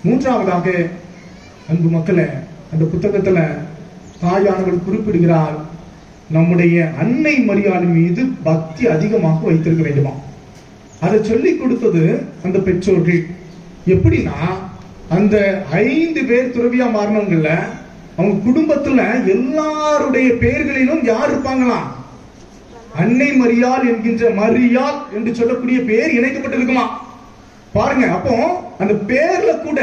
3வதாக, அன்பு மக்களே, அந்த புத்தகத்துல தாயானவள் குறிப்பிடுகிறார், நம்முடைய அன்னை மரியாதை மீது பக்தி அதிகமாக வைத்திருக்க வேண்டுமா. அதை சொல்லிக் கொடுத்தது அந்த பெற்றோர்கள். எப்படின்னா, அந்த 5 பேர் துறவியா மாறினவங்கல்ல, அவங்க குடும்பத்துல எல்லாருடைய பெயர்களிலும் யார் இருப்பாங்களாம்? அன்னை மரியாள் என்கின்ற மரியாள் என்று சொல்லக்கூடிய பெயர் இணைக்கப்பட்டிருக்குமா. பாருங்க. அப்போ அந்த பேர்ல கூட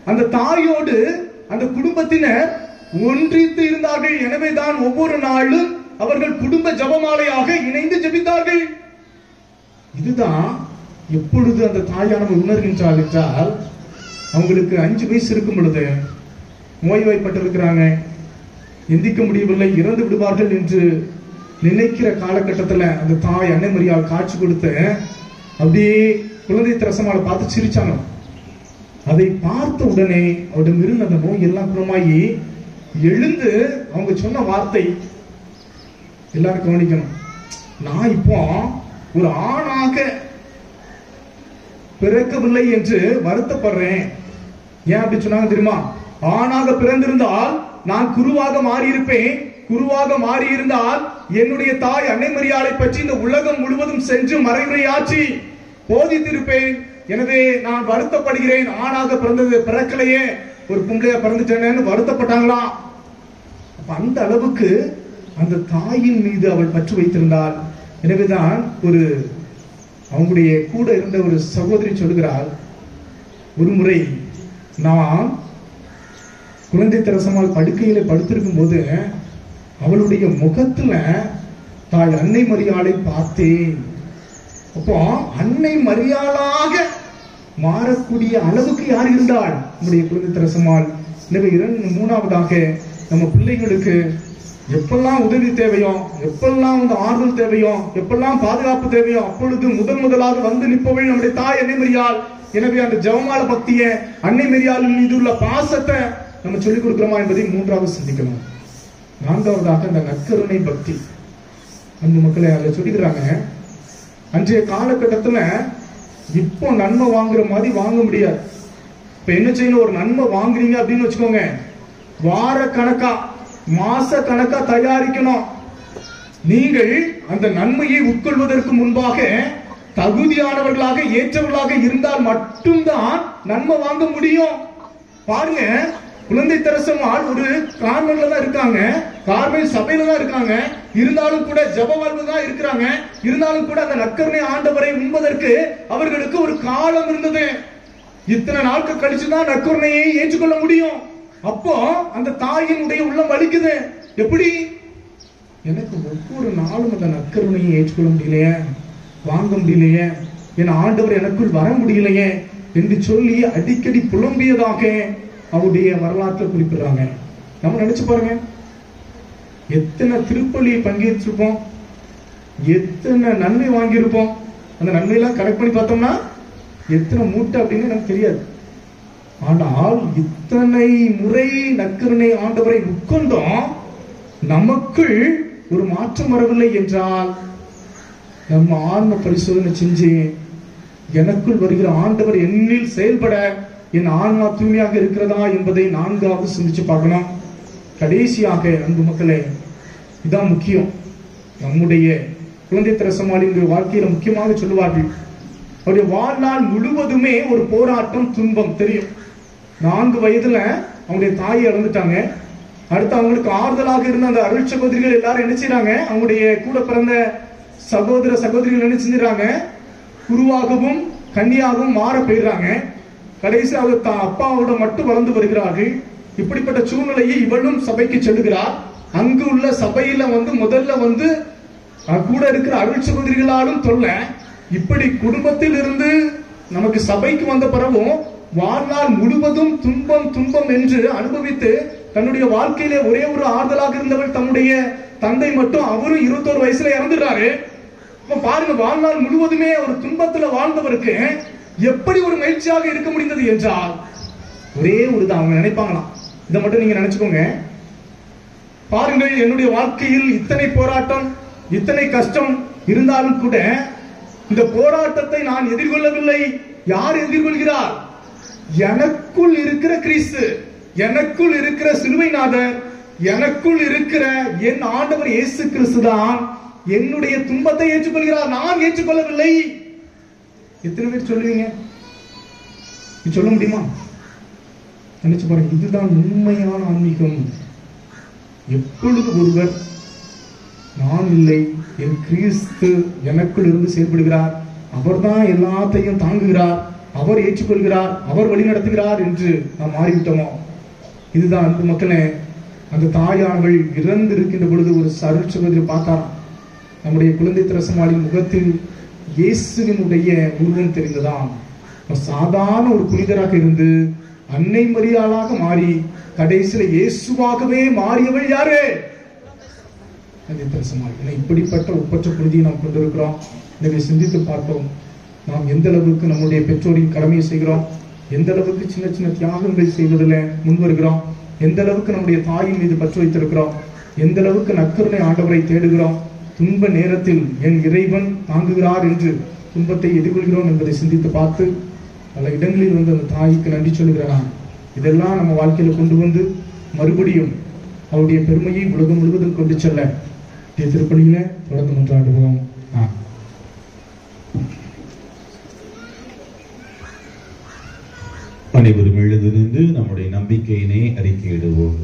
அந்த தாயோடு அந்த குடும்பத்தினர் ஒன்றித்து இருந்தார்கள். எனவேதான் ஒவ்வொரு நாளும் அவர்கள் குடும்ப ஜபமாலையாக இணைந்து ஜபித்தார்கள். இதுதான் எப்பொழுது அந்த தாயானவள் உணர்கின்றாள் என்றால், அவங்களுக்கு 5 வயசு இருக்கும் பொழுது நோய்வாய்ப்பட்டிருக்கிறாங்க, எந்திக்க முடியவில்லை, இறந்து விடுவார்கள் என்று நினைக்கிற காலகட்டத்தில் அந்த தாய் அன்னை மரியாள் காட்சி கொடுத்து அப்படியே குழந்தை தெரசம்மாளை பார்த்து சிரிச்சாங்க. அதை பார்த்த உடனே அவரிடம் இருந்த அந்த நோய் எல்லாம் குணமாகி எழுந்து அவங்க சொன்ன வார்த்தை எல்லாரும் கவனிக்கணும். நான் இப்போ ஒரு ஆணாக பிறக்கவில்லை என்று வருத்தப்படுறேன். ஏன் அப்படி சொன்னாங்க தெரியுமா? ஆணாக பிறந்திருந்தால் நான் குருவாக மாறியிருப்பேன். குருவாக மாறியிருந்தால் என்னுடைய தாய் அன்னை மரியாளை பற்றி இந்த உலகம் முழுவதும் சென்று மறைவுரையாற்றி போதித்திருப்பேன். எனவே நான் வருத்தப்படுகிறேன், ஆணாக பிறக்கலையே, ஒரு பொம்பளையா பிறந்துட்டேன்னு வருத்தப்பட்டாங்களாம். அந்த அளவுக்கு அந்த தாயின் மீது அவள் பற்று வைத்திருந்தாள். எனவேதான் அவங்களுடைய கூட இருந்த ஒரு சகோதரி சொல்கிறாள், ஒரு முறை நான் குழந்தை தெரசம்மாள் படுக்கையில படுத்திருக்கும் போது அவளுடைய முகத்துல தாய் அன்னை மரியாளை பார்த்தேன். அப்போ அன்னை மரியாளாக மாறக்கூடிய அளவுக்கு யார் இருந்தாள்? நம்முடைய குழந்தை தெரசம்மாள். எனவே 3வதாக நம்ம பிள்ளைகளுக்கு எப்பெல்லாம் உதவி தேவையோ, எப்பெல்லாம் வந்து ஆறுதல் தேவையோ, எப்பெல்லாம் பாதுகாப்பு தேவையோ அப்பொழுது முதலாக வந்து நிற்பவள் நம்முடைய தாய் அன்னை மரியாள். எனவே அந்த ஜெபமால பக்திய, அன்னை மரியாளின் மீது உள்ள பாசத்தை நம்ம சொல்லிக் கொடுக்கிறோமா என்பதை மூன்றாவது சிந்திக்கணும். நான்காவதாக இந்த நற்கருணை பக்தி. அந்த மக்களை அதை சொல்லிக்கிறாங்க. அன்றைய காலகட்டத்துல இப்போ நன்மை வாங்குற மாதிரி வாங்க முடியாது. இப்ப என்ன செய்யணும், ஒரு நன்மை வாங்குறீங்க அப்படின்னு வச்சுக்கோங்க, வார கணக்கா மாச கணக்கா தயாரிக்கணும். நீங்கள் அந்த நன்மையை உட்கொள்வதற்கு முன்பாக தகுதியானவர்களாக ஏற்றவர்களாக இருந்தால் மட்டும்தான் நன்மை வாங்க முடியும். பாருங்க, குழந்தை தெரசம்மாள் ஒரு கார்மல்ல தான் இருக்காங்க, கார்மல் சபையில தான் இருக்காங்க, இருந்தாலும் கூட ஜப வாழ்வு தான் இருக்கிறாங்க. இருந்தாலும் கூட அந்த நற்கருணை ஆண்டவரை உண்பதற்கு அவர்களுக்கு ஒரு காலம் இருந்தது. இத்தனை நாட்கள் கழிச்சுதான் நற்கருணையை ஏற்றுக்கொள்ள முடியும். அப்போ அந்த தாயினுடைய உள்ளம் வலிக்குது. எப்படி, எனக்கு ஒவ்வொரு நாளும் அந்த நற்கருணையை ஏற்றுக்கொள்ள முடியலையே, வாங்க முடியலையே, என் ஆண்டவர் எனக்குள் வர முடியலையே என்று சொல்லி அடிக்கடி புலம்பியதாக அவருடைய வரலாற்றை குறிப்பிடுறாங்க. நம்ம நினைச்சு பாருங்க, எத்தனை திருப்பலி பங்கேற்றிருப்போம், எத்தனை நன்மை வாங்கியிருப்போம். அந்த நன்மையெல்லாம் கரெக்ட் பண்ணி பார்த்தோம்னா எத்தனை மூட்டை அப்படின்னு எனக்கு தெரியாது. ஆனால் இத்தனை முறை நற்கருணை ஆண்டவரை உட்கொண்டோம், நமக்குள் ஒரு மாற்றம் வரவில்லை என்றால் நம்ம ஆன்ம பரிசோதனை செஞ்சு எனக்குள் வருகிற ஆண்டவர் என்னில் செயல்பட என் ஆன்மா தூய்மையாக இருக்கிறதா என்பதை நான்காவது சிந்திச்சு பார்க்கணும். கடைசியாக அன்பு மக்களே, இதான் முக்கியம். நம்முடைய குழந்தை தெரசம்மாளின் வாழ்க்கையில முக்கியமாக சொல்லுவார்கள், அவருடைய வாழ்நாள் முழுவதுமே ஒரு போராட்டம், துன்பம். தெரியும், 4 வயதுல அவங்களுடைய தாயை இழந்துட்டாங்க. அடுத்து அவங்களுக்கு ஆறுதலாக இருந்த அந்த அருள் சகோதரிகள் எல்லாரும் என்ன செய்யறாங்க, அவங்களுடைய கூட பிறந்த சகோதர சகோதரிகள் என்ன செஞ்சிடறாங்க, குருவாகவும் கன்னியாகவும் மாற போயிடுறாங்க. கடைசி அவர் அப்பாவோட மட்டும் வளர்ந்து வருகிறார்கள். இப்படிப்பட்ட சூழ்நிலையை இவளும் சபைக்கு செல்லுகிறார். அங்கு உள்ள சபையில முதல்ல கூட இருக்கிற அருள் சகோதரிகளாலும் தொல்ல. இப்படி குடும்பத்தில் இருந்து நமக்கு சபைக்கு வந்த பிறகும் வாழ்நாள் முழுவதும் துன்பம் துன்பம் என்று அனுபவித்து தன்னுடைய வாழ்க்கையிலே ஒரே ஒரு ஆறுதலாக இருந்தவள் தன்னுடைய தந்தை மட்டும், அவரும் 21 வயசுல இறந்துடுறாரு. பாருங்க, வாழ்நாள் முழுவதுமே ஒரு துன்பத்துல வாழ்ந்தவருக்கு எப்படி ஒரு மகிழ்ச்சியாக இருக்க முடிந்தது என்றால் ஒரே ஒரு தான். அவங்க நினைப்பாங்களாம், இதை மட்டும் நீங்க நினைச்சுக்கோங்க, பாருங்கள், என்னுடைய வாழ்க்கையில் இத்தனை போராட்டம், இத்தனை கஷ்டம் இருந்தாலும் கூட இந்த போராட்டத்தை நான் எதிர்கொள்ளவில்லை. யார் எதிர்கொள்கிறார்? எனக்குள் இருக்கிற கிறிஸ்து, எனக்குள் இருக்கிற சிலுவைநாதர், எனக்குள் இருக்கிற என் ஆண்டவர் இயேசு கிறிஸ்து தான் என்னுடைய துன்பத்தை ஏற்றுக்கொள்கிறார், நான் ஏற்றுக்கொள்ளவில்லை. எத்தனை பேர் சொல்லுவீங்க? சொல்ல முடியுமா? நினைச்சு பாருங்க, இதுதான் உண்மையான ஆன்மீகம். எப்பொழுது ஒருவர் நான் இல்லை, என் கிறிஸ்து எனக்குள் இருந்து செயல்படுகிறார், அவர்தான் எல்லாத்தையும் தாங்குகிறார், அவர் ஏற்றுக்கொள்கிறார், அவர் வழி நடத்துகிறார் என்று நாம் மாறிவிட்டோமோ, இதுதான் அன்பு மக்களே. அந்த தாயானவள் இறந்து இருக்கின்ற பொழுது ஒரு அருள் சகோதரி பார்த்தாராம், நம்முடைய குழந்தை தெரசம்மாளின் முகத்தில் இயேசுவினுடைய உருவம் தெரிந்ததாம். சாதாரண ஒரு புனிதராக இருந்து அன்னை மரியாளாக மாறி கடைசியில இயேசுவாகவே மாறியவள் யாரு? குழந்தை தெரசம்மாள். இப்படிப்பட்ட ஒப்பற்ற புனிதியை நாம் கொண்டிருக்கிறோம். எனவே சிந்தித்து பார்த்தோம், நாம் எந்த அளவுக்கு நம்முடைய பெற்றோரின் கடமையை செய்கிறோம், எந்த அளவுக்கு சின்ன சின்ன தியாகங்கள் செய்வதில் முன்வருகிறோம், எந்த அளவுக்கு நம்முடைய தாயின் மீது பற்று வைத்திருக்கிறோம், எந்த அளவுக்கு நற்கருணை ஆண்டவரை தேடுகிறோம், துன்ப நேரத்தில் என் இறைவன் தாங்குகிறார் என்று துன்பத்தை எதிர்கொள்கிறோம் என்பதை சிந்தித்து பார்த்து பல இடங்களில் அந்த தாய்க்கு நன்றி சொல்லுகிறான். இதெல்லாம் நம்ம வாழ்க்கையில கொண்டு வந்து மறுபடியும் அவருடைய பெருமையை உலகம் முழுவதும் கொண்டு செல்ல திருப்பலியில தொடர்ந்து மன்றாடுவோம். அனைவரும் எழுந்திருந்து நம்முடைய நம்பிக்கையினை அறிக்கையிடுவோம்.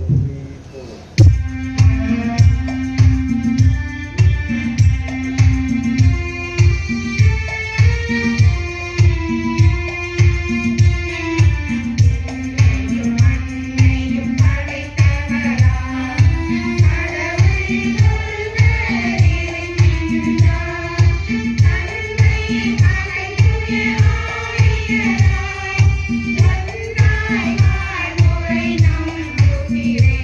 வாழ்முறை நம்புகிறேன்.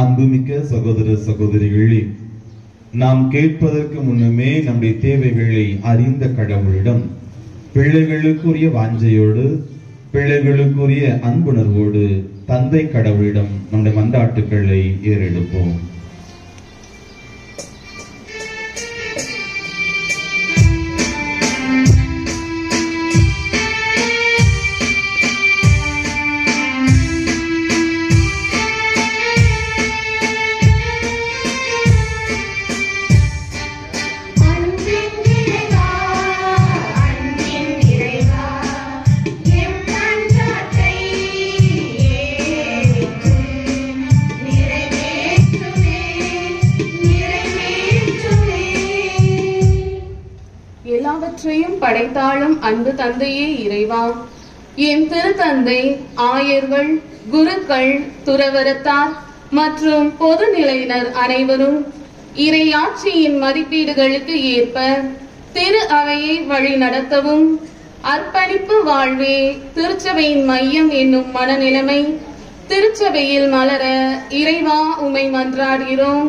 அன்புமிக்க சகோதர சகோதரிகளே, நாம் கேட்பதற்கு முன்னமே நம்முடைய தேவைகளை அறிந்த கடவுளிடம் பிள்ளைகளுக்குரிய வாஞ்சையோடு, பிள்ளைகளுக்குரிய அன்புணர்வோடு தந்தை கடவுளிடம் நம்முடைய மன்றாட்டுக்களை ஏறெடுப்போம். எல்லாவற்றையும் படைத்தாளும் அன்பு தந்தையே இறைவா, என் திருத்தந்தை, ஆயர்கள், குருக்கள், துறவரத்தார் மற்றும் பொதுநிலையினர் அனைவரும் இறையாட்சியின் மதிப்பீடுகளுக்கு ஏற்ப திரு அவையை வழி நடத்தவும், அர்ப்பணிப்பு வாழ்வே திருச்சபையின் மையம் என்னும் மனநிலைமை திருச்சபையில் மலர இறைவா உம்மை மன்றாடுகிறோம்.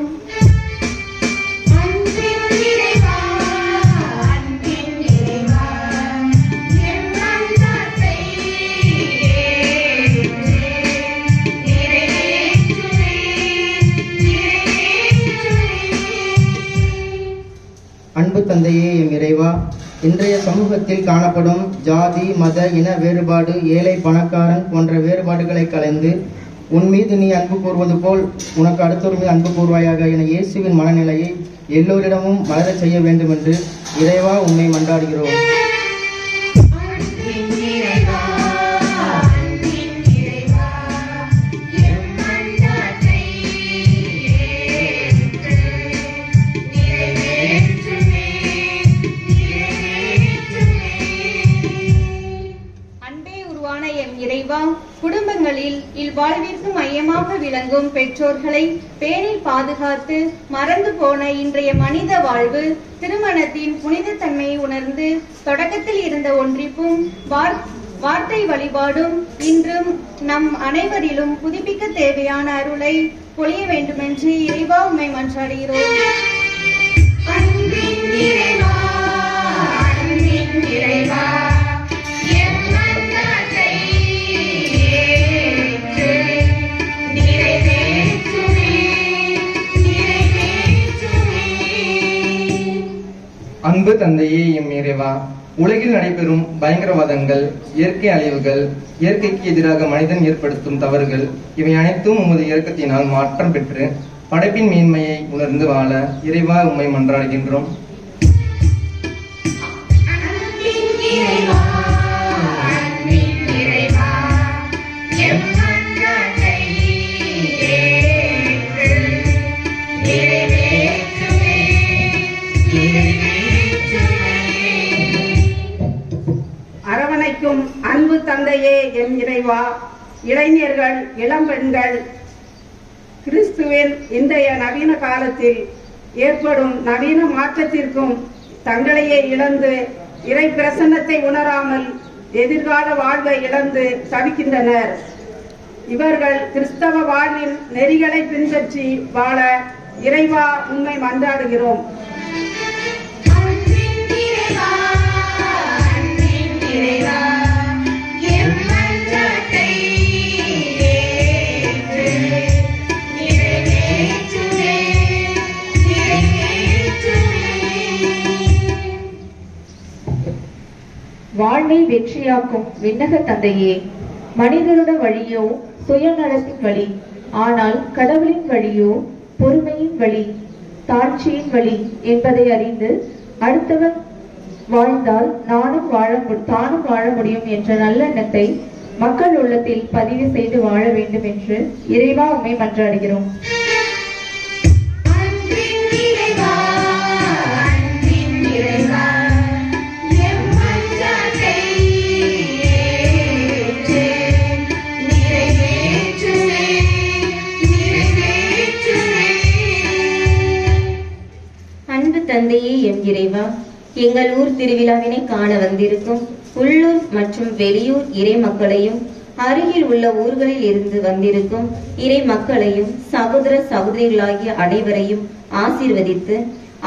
அன்பு தந்தையே எம் இறைவா, இன்றைய சமூகத்தில் காணப்படும் ஜாதி, மத, இன வேறுபாடு, ஏழை பணக்காரன் போன்ற வேறுபாடுகளை கலைந்து உன் மீது நீ அன்பு கூறுவது போல் உனக்கு அடுத்தோர் மீது அன்பு கூறுவாயாக என இயேசுவின் மனநிலையை எல்லோரிடமும் மலரச் செய்ய வேண்டும் என்று இறைவா உம்மை மன்றாடுகிறோம். இறைவா, குடும்பங்களில் இல்வாழ்விற்கு மையமாக விளங்கும் பெற்றோர்களை பேணி பாதுகாத்து மறந்து போன இன்றைய மனித வாழ்வு திருமணத்தின் புனித தன்மையை உணர்ந்து தொடக்கத்தில் இருந்த ஒன்றிப்பும் வார்த்தை வழிபாடும் இன்றும் நம் அனைவரிலும் புதுப்பிக்க தேவையான அருளை பொழிய வேண்டுமென்று இறைவா உம்மை மன்றாடுகிறோம். அன்பு தந்தையே எம் இறைவா, உலகில் நடைபெறும் பயங்கரவாதங்கள், இயற்கை அழிவுகள், இயற்கைக்கு எதிராக மனிதன் ஏற்படுத்தும் தவறுகள் இவை அனைத்தும் உமது இரக்கத்தினால் மாற்றம் பெற்று படைப்பின் மேன்மையை உணர்ந்து வாழ இறைவா உம்மை மன்றாடுகின்றோம். அரவணைக்கும் அன்பு தந்தையே எம் இறைவா, இளைஞர்கள், இளம்பெண்கள் கிறிஸ்துவின் இன்றைய நவீன காலத்தில் ஏற்படும் நவீன மாற்றத்திற்கும் தங்களையே இழந்து இறை பிரசன்னத்தை உணராமல் எதிர்கால வாழ்வை இழந்து தவிக்கின்றனர். இவர்கள் கிறிஸ்தவ வாழ்வின் நெறிகளை பின்பற்றி வாழ இறைவா உம்மை மன்றாடுகிறோம். வாழ்வை வெற்றியாக்கும் விண்ணக தந்தையே, மனிதருட வழியோ சுயநலத்தின் வழி, ஆனால் கடவுளின் வழியோ பொறுமையின் வழி, தாழ்ச்சியின் வழி என்பதை அறிந்து அடுத்தவன் வாழ்ந்தால் தானும் வாழ முடியும் என்ற நல்லெண்ணத்தை மக்கள் உள்ளத்தில் பதிவு செய்து வாழ வேண்டும் என்று இறைவா உம்மை மன்றாடுகிறோம். தந்தையே எம் இறைவா, எங்கள் ஊர் திருவிழாவினை காண வந்திருக்கும் உள்ளூர் மற்றும் வெளியூர் இறை மக்களையும் அருகில் உள்ள ஊர்களில் இருந்து வந்திருக்கும் இறை மக்களையும் சகோதர சகோதரிகளாகிய அனைவரையும் ஆசீர்வதித்து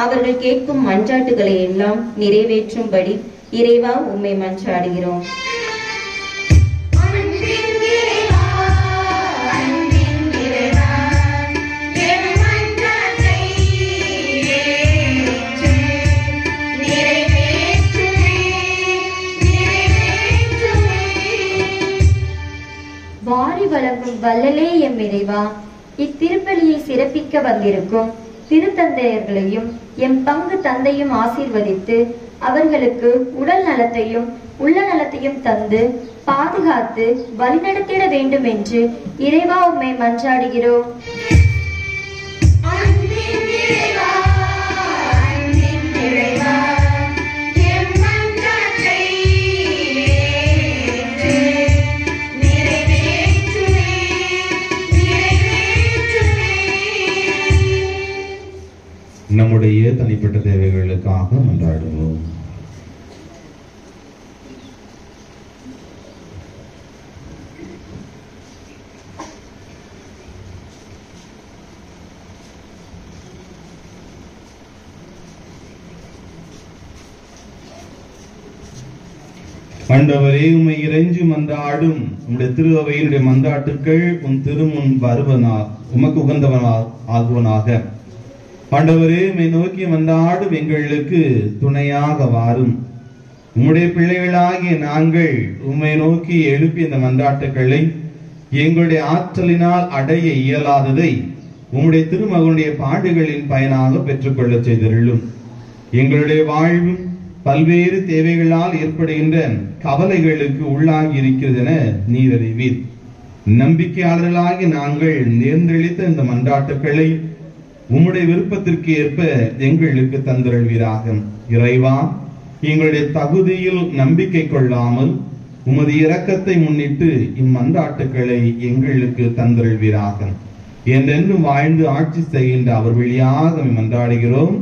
அவர்கள் கேட்கும் மன்றாட்டுகளை எல்லாம் நிறைவேற்றும்படி இறைவா உம்மை மன்றாடுகிறோம். வாரி வழங்கும் வல்லலே எம் இறைவா, இத்திருப்பலியை சிறப்பிக்க வந்திருக்கும் திருத்தந்தையர்களையும் எம் பங்கு தந்தையும் ஆசீர்வதித்து அவர்களுக்கு உடல் நலத்தையும் உள்ள நலத்தையும் தந்து பாதுகாத்து வழிநடத்திட வேண்டும் என்று இறைவா உம்மை மன்றாடுகிறோம். நம்முடைய தனிப்பட்ட தேவைகளுக்காக மன்றாடுவோம். ஆண்டவரே, உம்மை இறைஞ்சி மன்றாடும் உம்முடைய திரு அவையினுடைய மன்றாட்டுக்கள் உம் திருமுன் உமக்கு உகந்தவனாகுவனாக. ஆண்டவரே, உம்மை நோக்கி மன்றாடும் எங்களுக்கு துணையாக வாரும். உம்முடைய பிள்ளைகளாகிய நாங்கள் உம்மை நோக்கி எழுப்பி இந்த மன்றாட்டுக்களை எங்களுடைய ஆற்றலினால் அடைய இயலாததை உம்முடைய திருமகனுடைய பாடுகளின் பயனாக பெற்றுக்கொள்ள செய்தருளும். எங்களுடைய வாழ்வும் பல்வேறு தேவைகளால் ஏற்படுகின்ற கவலைகளுக்கு உள்ளாகி இருக்கிறது என நீர் அறிவீர். நம்பிக்கையாளர்களாகி நாங்கள் நேர்ந்தெளித்த இந்த மன்றாட்டுக்களை உம்முடைய விருப்பத்திற்கு ஏற்ப எங்களுக்கு தந்தருள்வீராக. இறைவா, எங்களுடைய தகுதியில் நம்பிக்கை கொள்ளாமல் உமது இரக்கத்தை முன்னிட்டு இம்மன்றாட்டுக்களை எங்களுக்கு தந்தருள்வீராக. என்றென்றும் வாழ்ந்து ஆட்சி செய்கின்ற அவர் வழியாக மன்றாடுகிறோம்.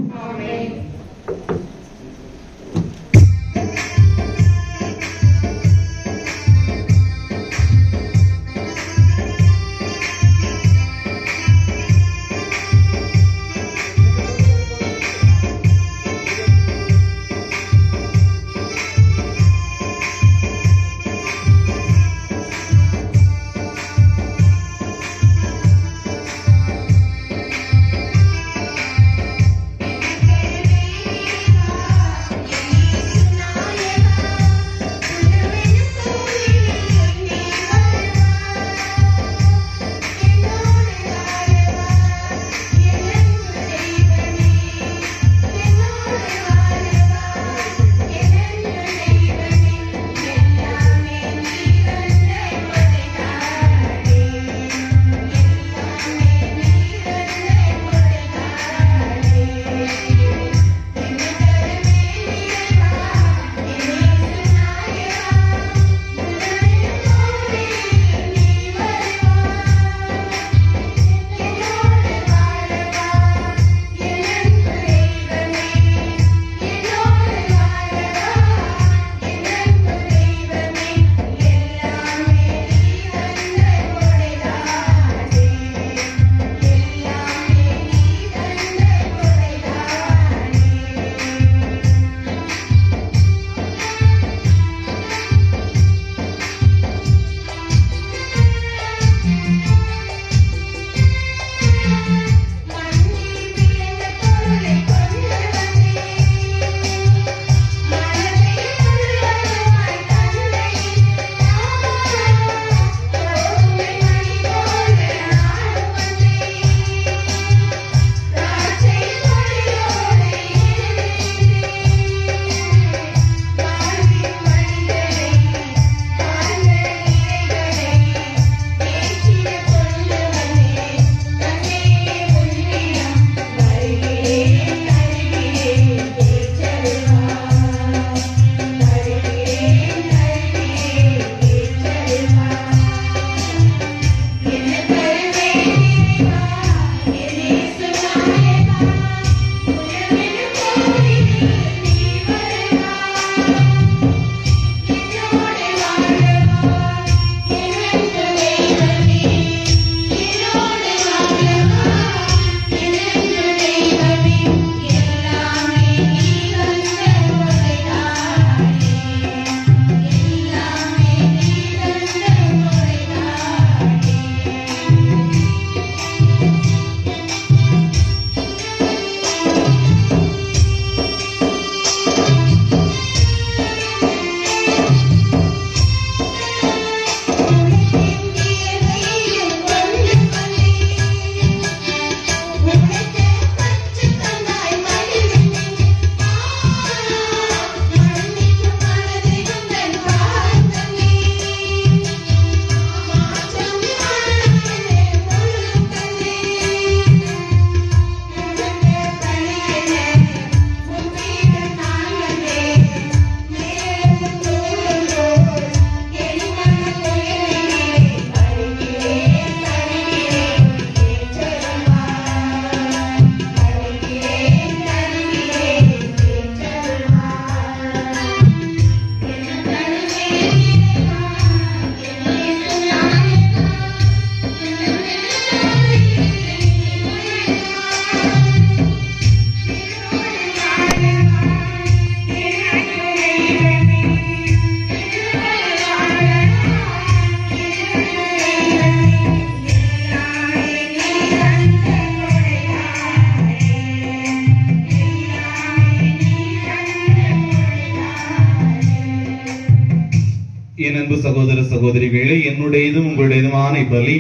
சகோதர சகோதரிகளே, என்னுடையதும் உங்களுடையதுமான இப்பலி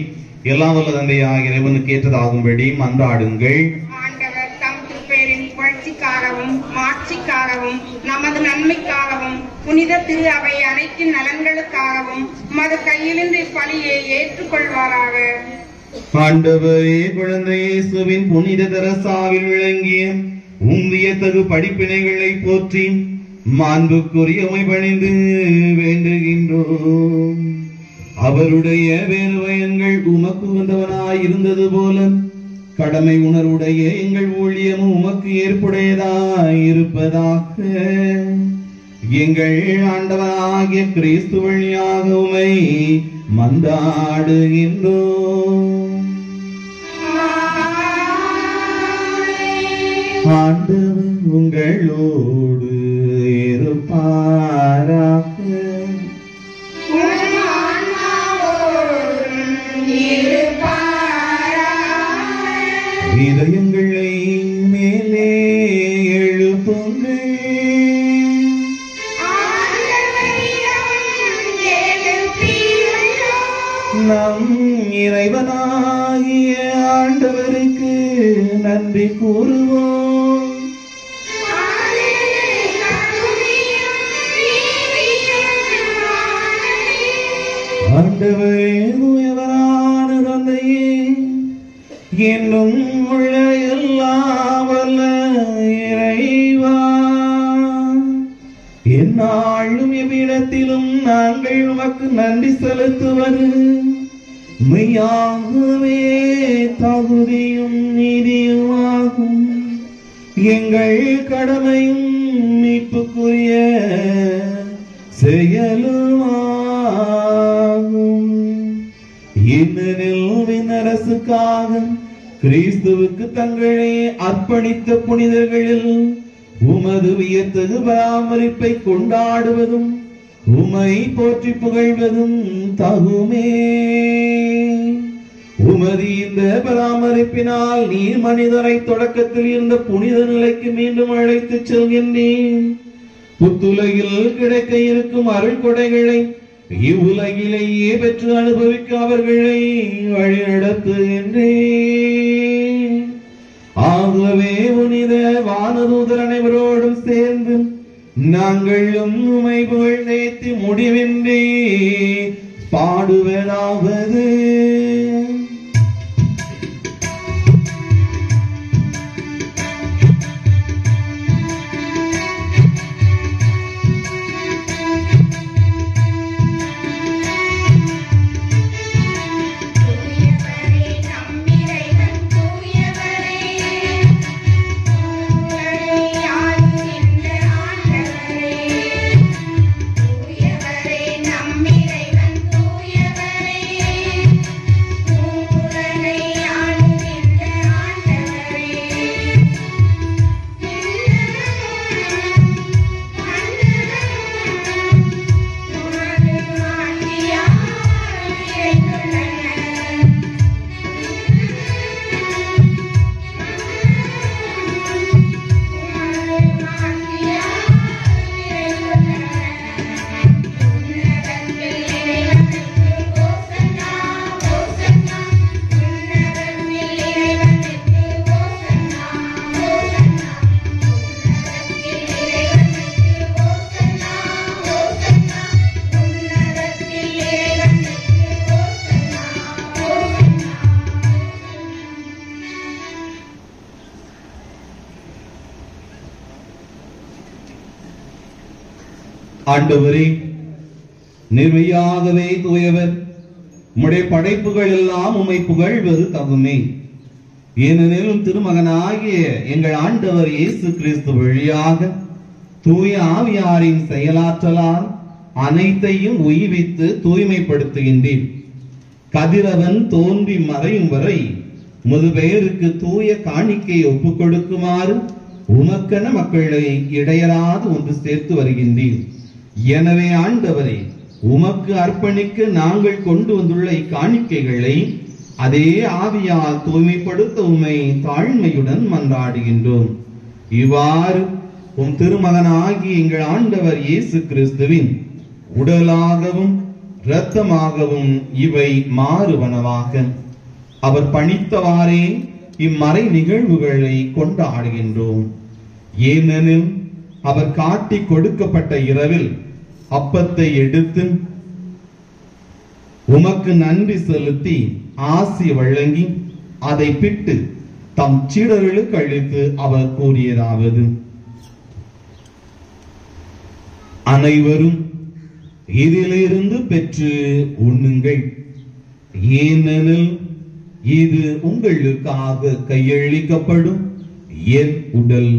எல்லாம் வல்ல தந்தையாக இறைவனுக்கு ஏற்றதாகும்படி மன்றாடுங்கள். ஆண்டவர் தம் திருப்பெயரின் புகழ்ச்சிக்காகவும் மாட்சிக்காகவும் நமது நன்மைக்காகவும் புனித திரு அவை அனைத்தின் நலன்களுக்காகவும் மது கையிலிருந்து இப்பலியை ஏற்றுக்கொள்வாராக. ஆண்டவரே, குழந்தை இயேசுவின் புனித தெரசாவில் விளங்கிய உந்தியத்தகு படிப்பினைகளை போற்றி மாண்புக்குரியமை பணிந்து வேண்டுகின்றோம். அவருடைய வேறுவயன்கள் உமக்கு உகந்தவனாய் இருந்தது போல கடமை உணர்வுடைய எங்கள் ஊழியமும் உமக்கு ஏற்புடையதாய் இருப்பதாக எங்கள் ஆண்டவனாகிய கிறிஸ்து வழியாக உமை மன்றாடுகின்றோம். ஆண்டவர் உங்களோடு இருப்பாராக. இதயங்களை மேலே எழுப்புங்கள். நம் இறைவனாகிய ஆண்டவருக்கு நன்றி கூறுவோம். ஆண்டவரே, தூயவரான தந்தையே, என்னும் உள்ள எல்லாம் வல்ல இறைவா, எந்நாளும் எவ்விடத்திலும் நாங்கள் உமக்கு நன்றி செலுத்துவது மெய்யாகவே தகுதியும் நீதியுமாகும். எங்கள் கடமையும் மீட்புக்குரிய செயலுமாகும். ஏனெனில் விண்ணரசுக்காக கிறிஸ்துவுக்கு தங்களை அர்ப்பணித்த புனிதர்களில் உமது வியத்தகு பராமரிப்பை கொண்டாடுவதும் உமை போற்றி புகழ்வதும் தகுமே. உமது இந்த பராமரிப்பினால் நீர் மனிதரை தொடக்கத்தில் இருந்த புனித நிலைக்கு மீண்டும் அழைத்துச் செல்கின்றேன். புத்துலகில் கிடைக்க இருக்கும் அருள் கொடைகளை இவ்வுலகிலேயே பெற்று அனுபவிக்க அவர்களை வழிநடத்துகின்றேன். ஆகவே புனித வானதூதர் அனைவரோடும் சேர்ந்து நாங்களும் உமை புகழ்ந்தேத்தி முடிவின்றி பாடுவதாவது. ஆண்டவரே, நிர்மையாகவே தூயவர், உம்முடைய படைப்புகள் எல்லாம் உம்மை புகழ்வது தகுமே. ஏனெனில் திருமகனாகிய எங்கள் ஆண்டவர் இயேசு கிறிஸ்து வழியாக தூய ஆவியாரின் செயலாற்றலால் அனைத்தையும் உய்வித்து தூய்மைப்படுத்துகின்றேன். கதிரவன் தோன்றி மறையும் வரை உமது பெயருக்கு தூய காணிக்கையை ஒப்புக் கொடுக்குமாறு உமக்கென மக்களை இடையராது ஒன்று சேர்த்து வருகின்றேன். எனவே ஆண்டவரே, உமக்கு அர்ப்பணிக்க நாங்கள் கொண்டு வந்துள்ள இக்காணிக்கைகளை அதே ஆவியால் தூய்மைப்படுத்த உம்மை தாழ்மையுடன் மன்றாடுகின்றோம். இவ்வாறு உம் திருமகனாகி எங்கள் ஆண்டவர் இயேசு கிறிஸ்துவின் உடலாகவும் இரத்தமாகவும் இவை மாறுவனவாக. அவர் பணித்தவாறே இம்மறை நிகழ்வுகளை கொண்டாடுகின்றோம். ஏனெனில் அவர் காட்டி கொடுக்கப்பட்ட இரவில் அப்பத்தை எடுத்து உமக்கு நன்றி செலுத்தி ஆசி வழங்கி அதை பிட்டு தம் சீடர்களுக்கு அளித்து அவர் கூறியதாவது: அனைவரும் இதிலிருந்து பெற்று உண்ணுங்கள், ஏனெனில் இது உங்களுக்காக கையளிக்கப்படும் என் உடல்.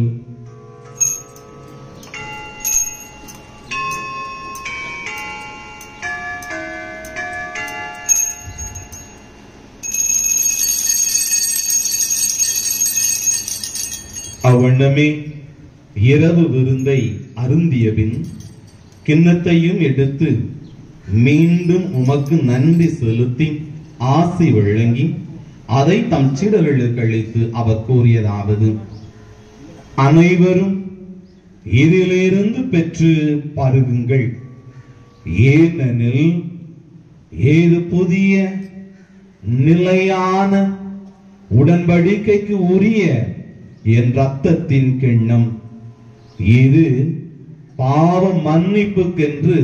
அவ்வண்ணமே இரவு விருந்தை அருந்தியபின் கிண்ணத்தையும் எடுத்து மீண்டும் உமக்கு நன்றி செலுத்தி ஆசி வழங்கி அதை தம் சீடர்களுக்கு அளித்து அவர் கூறியதாவது: அனைவரும் இதிலிருந்து பெற்று பருகுங்கள், ஏனெனில் ஏது புதிய நிலையான உடன்படிக்கைக்கு உரிய என் ரத்தத்தின் கிண்ணம். இது பாவ மன்னிப்புக்கென்று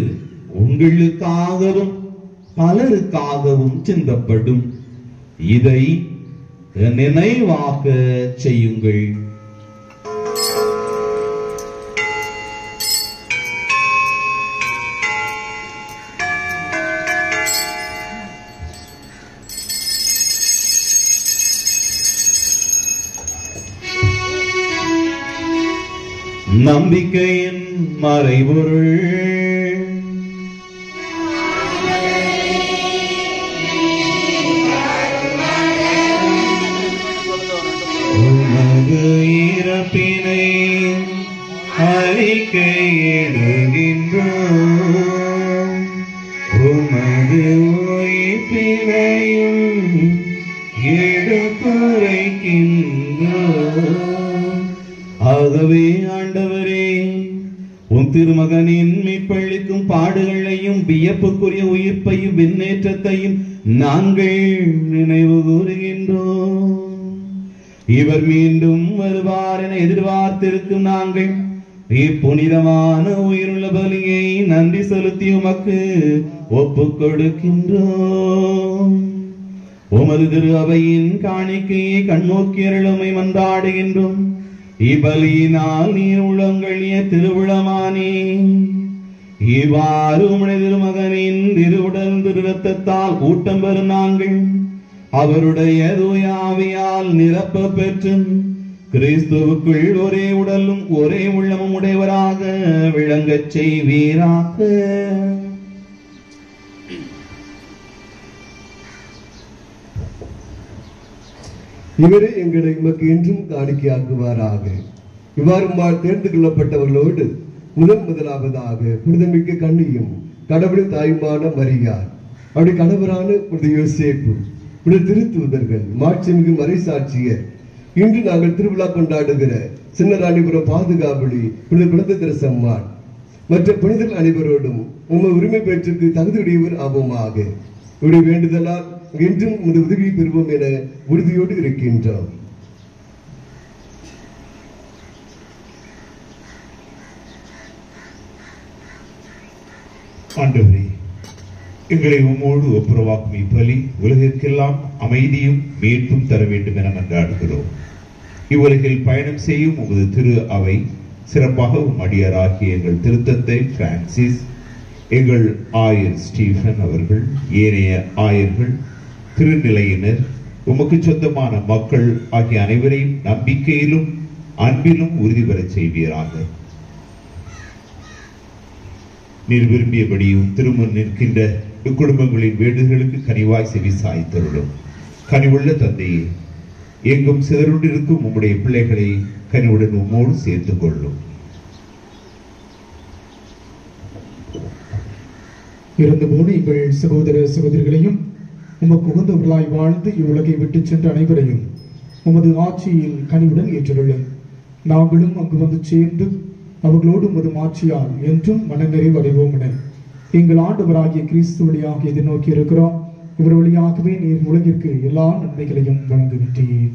உங்களுக்காகவும் பலருக்காகவும் சிந்தப்படும். இதை நினைவாக செய்யுங்கள். நம்பிக்கையின் மறைபொருள். உமது இறப்பினை அறிக்கையிடுகின்றோம், உமது உயிர்ப்பினையும் எடுத்துரைக்கின்றோம். ஆகவே ஆண்டவரே, உன் திருமகனின் மீட்பளிக்கும் பாடுகளையும் வியப்புக்குரிய உயிர்ப்பையும் விண்ணேற்றத்தையும் நாங்கள் நினைவு கூறுகின்றோம். இவர் மீண்டும் வருவார் என எதிர்பார்த்திருக்கும் நாங்கள் இப்புனிதமான உயிருள்ள பலியை நன்றி செலுத்தி உமக்கு ஒப்புக் கொடுக்கின்றோம். உமது திரு அவையின் காணிக்கையை கண்ணோக்கி அருளுமை மன்றாடுகின்றோம். இபலியினால் நீர் உளங்களிய திருவிழமானே, இவ்வாறு உம்முடைய திருமகனின் திருவுடல் திரு இரத்தத்தால் கூட்டம் பெறும் நாங்கள் அவருடைய தூய ஆவியால் நிரப்ப பெற்று கிறிஸ்துவுக்குள் ஒரே உடலும் ஒரே உள்ளமும் உடையவராக விளங்கச் செய்வீராக. இவரே எங்களை உமக்கு என்றும் காணிக்கையாக்குவாராக. இவ்வாறு தேர்ந்து கொள்ளப்பட்டவர்களோடு முதலாவதாக புனிதமிக்க கண்ணியும் கடவுளின் தாயுமான மரியார், அவருடைய கணவரான புனித யோசேப்பு, புனித திருத்தூதர்கள், மாட்சிமிகு மறைசாட்சியர், இன்று நாங்கள் திருவிழா கொண்டாடுகிற சின்னராணிபுரம் பாதுகாவலி புனித குழந்தை திரசம்மான் மற்ற புனிதர் அனைவரோடும் உமது உரிமை பெற்றுக்கு தகுதியுடையவர் ஆவோமாக. இவருடைய வேண்டுதலால் என்றும் உமது உதவியை பெறுவோம் என உறுதியோடு இருக்கின்றோம். ஆண்டவரே, எங்களை உம்மோடு ஒப்புரவாக்கும் இப்பலி உலகிற்கெல்லாம் அமைதியும் மீட்பும் தர வேண்டும் என மன்றாடுகிறோம். இவ்வுலகில் பயணம் செய்யும் உமது திரு அவை சிறப்பாக உம் அடியாராகிய எங்கள் திருத்தந்தை பிரான்சிஸ், எங்கள் ஆயர் ஸ்டீஃபன் அவர்கள், ஏனைய ஆயர்கள், திருநிலையினர், உமக்கு சொந்தமான மக்கள் ஆகிய அனைவரையும் நம்பிக்கையிலும் அன்பிலும் உறுதி பெறச் செய்வீராக. நீர் விரும்பியபடியும் திருமண் நிற்கின்ற இக்குடும்பங்களின் வேண்டுதலுக்கு கனிவாய் செவி சாய்த்தருளும். கனிவுள்ள தந்தையே, எங்கும் சிதறுண்டிருக்கும் உம்முடைய பிள்ளைகளை கனிவுடன் உம்மோடு சேர்த்துக் கொள்ளும். இறந்து போன எங்கள் சகோதர சகோதரிகளையும் உமக்கு உகந்தவர்களாய் வாழ்ந்து இவ்வுலகை விட்டு சென்ற அனைவரையும் உமது ஆட்சியில் கனிவுடன் ஏற்றுள்ளோம். நாங்களும் அங்கு வந்து சேர்ந்து அவர்களோடு உமது ஆட்சியால் என்றும் மனநிறைவு அடைவோம் என எங்கள் ஆண்டவராகிய கிறிஸ்து வழியாக எதிர்நோக்கி இருக்கிறோம். இவர் வழியாகவே நீர் உலகிற்கு எல்லா நன்மைகளையும் வழங்குகின்றீர்.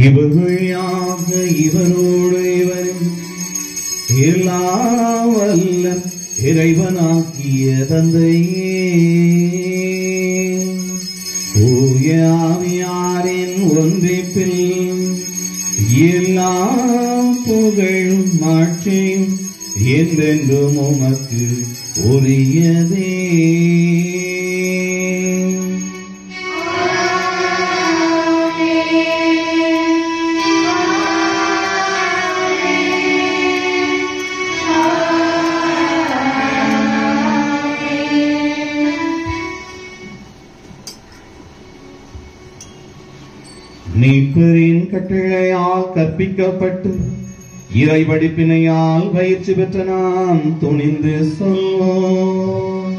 இவர் வழியாக இவரோடு இவரும் எல்லாம் வல்ல இறைவனாகிய தந்தையே, தூய ஆவியாரின் ஒன்றிப்பில் எல்லா புகழும் மாட்சியும் என்றென்றும் உமக்கு உரியதே. மீட்பரின் கட்டளையால் கற்பிக்கப்பட்டு இறை படிப்பினையால் பயிற்சி பெற்ற நாம் துணிந்து சொல்வோம்.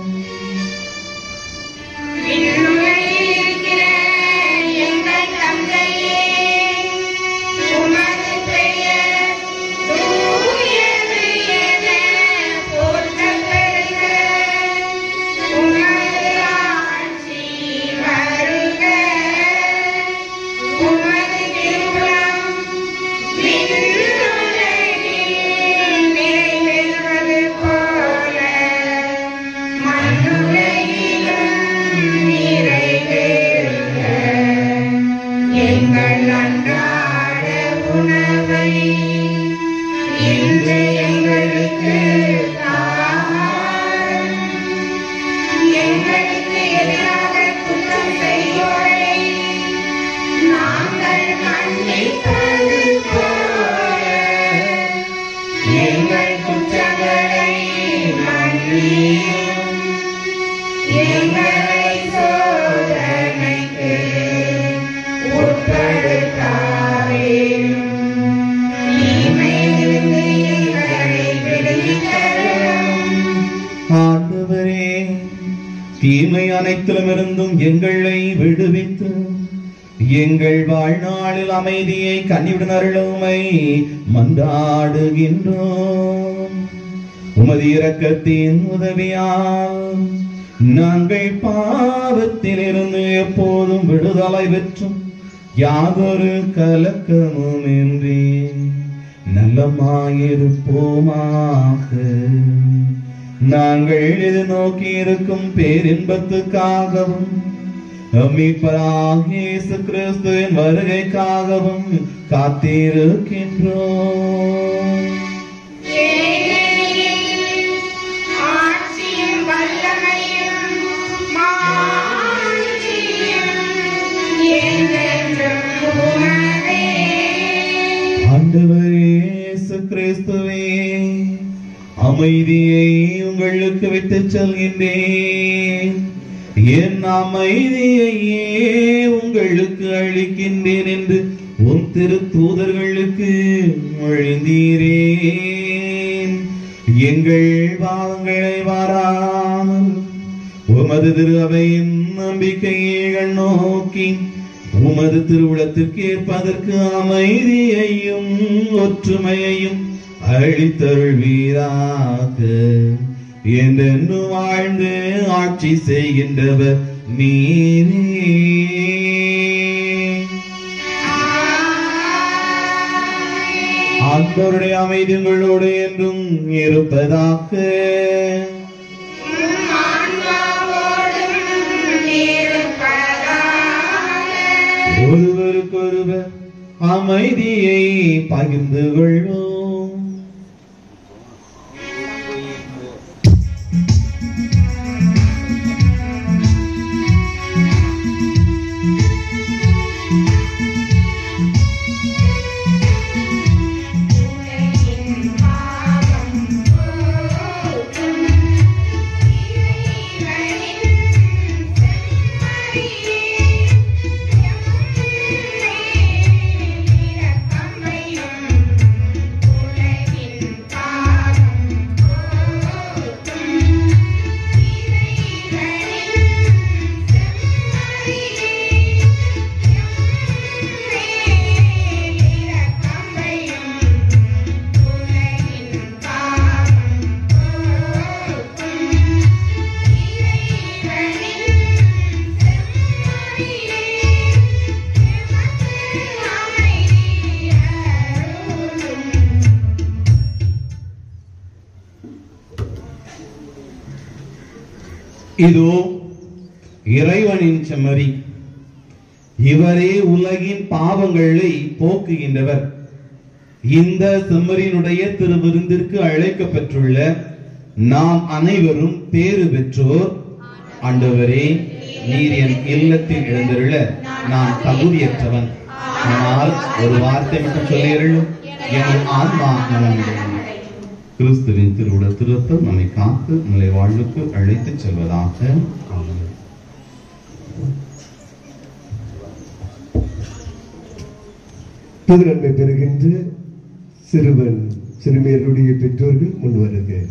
ஆண்டவரே, தீமை அனைத்திலுமிருந்தும் எங்களை விடுவித்து எங்கள் வாழ்நாளில் அமைதியை கனிவுடன் அருளுமை மன்றாடுகின்றோம். உமது இரக்கத்தின் உதவியால் நாங்கள் பாவத்திலிருந்து எப்போதும் விடுதலை பெற்றும் யாதொரு கலக்கமும் இன்றி நலமாயிருப்போமாக. நாங்கள் எதிர்நோக்கி இருக்கும் பேரின்பத்துக்காகவும் மீட்பராகிய இயேசு கிறிஸ்துவின் வருகைக்காகவும் காத்திருக்கின்றோம். ஆண்டவரே இயேசு கிறிஸ்துவே, அமைதியை உங்களுக்கு விட்டுச் செல்கின்றேன், என் அமைதியையே உங்களுக்கு அளிக்கின்றேன் என்று உன் திருத்தூதர்களுக்கு மொழிந்தீரேன். எங்கள் பாவங்களை வாராமல் உமது திரு அவையின் நம்பிக்கையை நோக்கி உமது திருவுளத்திற்கு ஏற்பதற்கு அமைதியையும் ஒற்றுமையையும் அளித்தருள்வீராக. என்றென்று வாழ்ந்து ஆட்சி செய்கின்றவர் நீரே. ஆண்டவருடைய அமைதி உங்களோடு என்றும் இருப்பதாக. ஒருவருக்கொருவர் அமைதியை பகிர்ந்து கொள்வோம். இதோ இறைவனின் செம்மறி, இவரே உலகின் பாவங்களை போக்குகின்றவர். இந்த செம்மறியினுடைய திருவிருந்திற்கு அழைக்கப்பட்டுள்ள நாம் அனைவரும் பேறு பெற்றோர். ஆண்டவரே, நீர் என் இல்லத்தில் எழுந்தருள நான் தகுதியற்றவன். ஆனால் ஒரு வார்த்தை மட்டும் சொல்லியருளும், என் ஆன்மா நலமடையும். கிறிஸ்துவின் திருவுடல் திருத்தம் நம்மை காத்து நம்மை வாழ்வுக்கு அழைத்துச் செல்வதாக. ஆமென். பொது நன்மை பெறுகின்ற சிறுவன் சிறுமியருடைய பெற்றோர்கள் முன்வருக.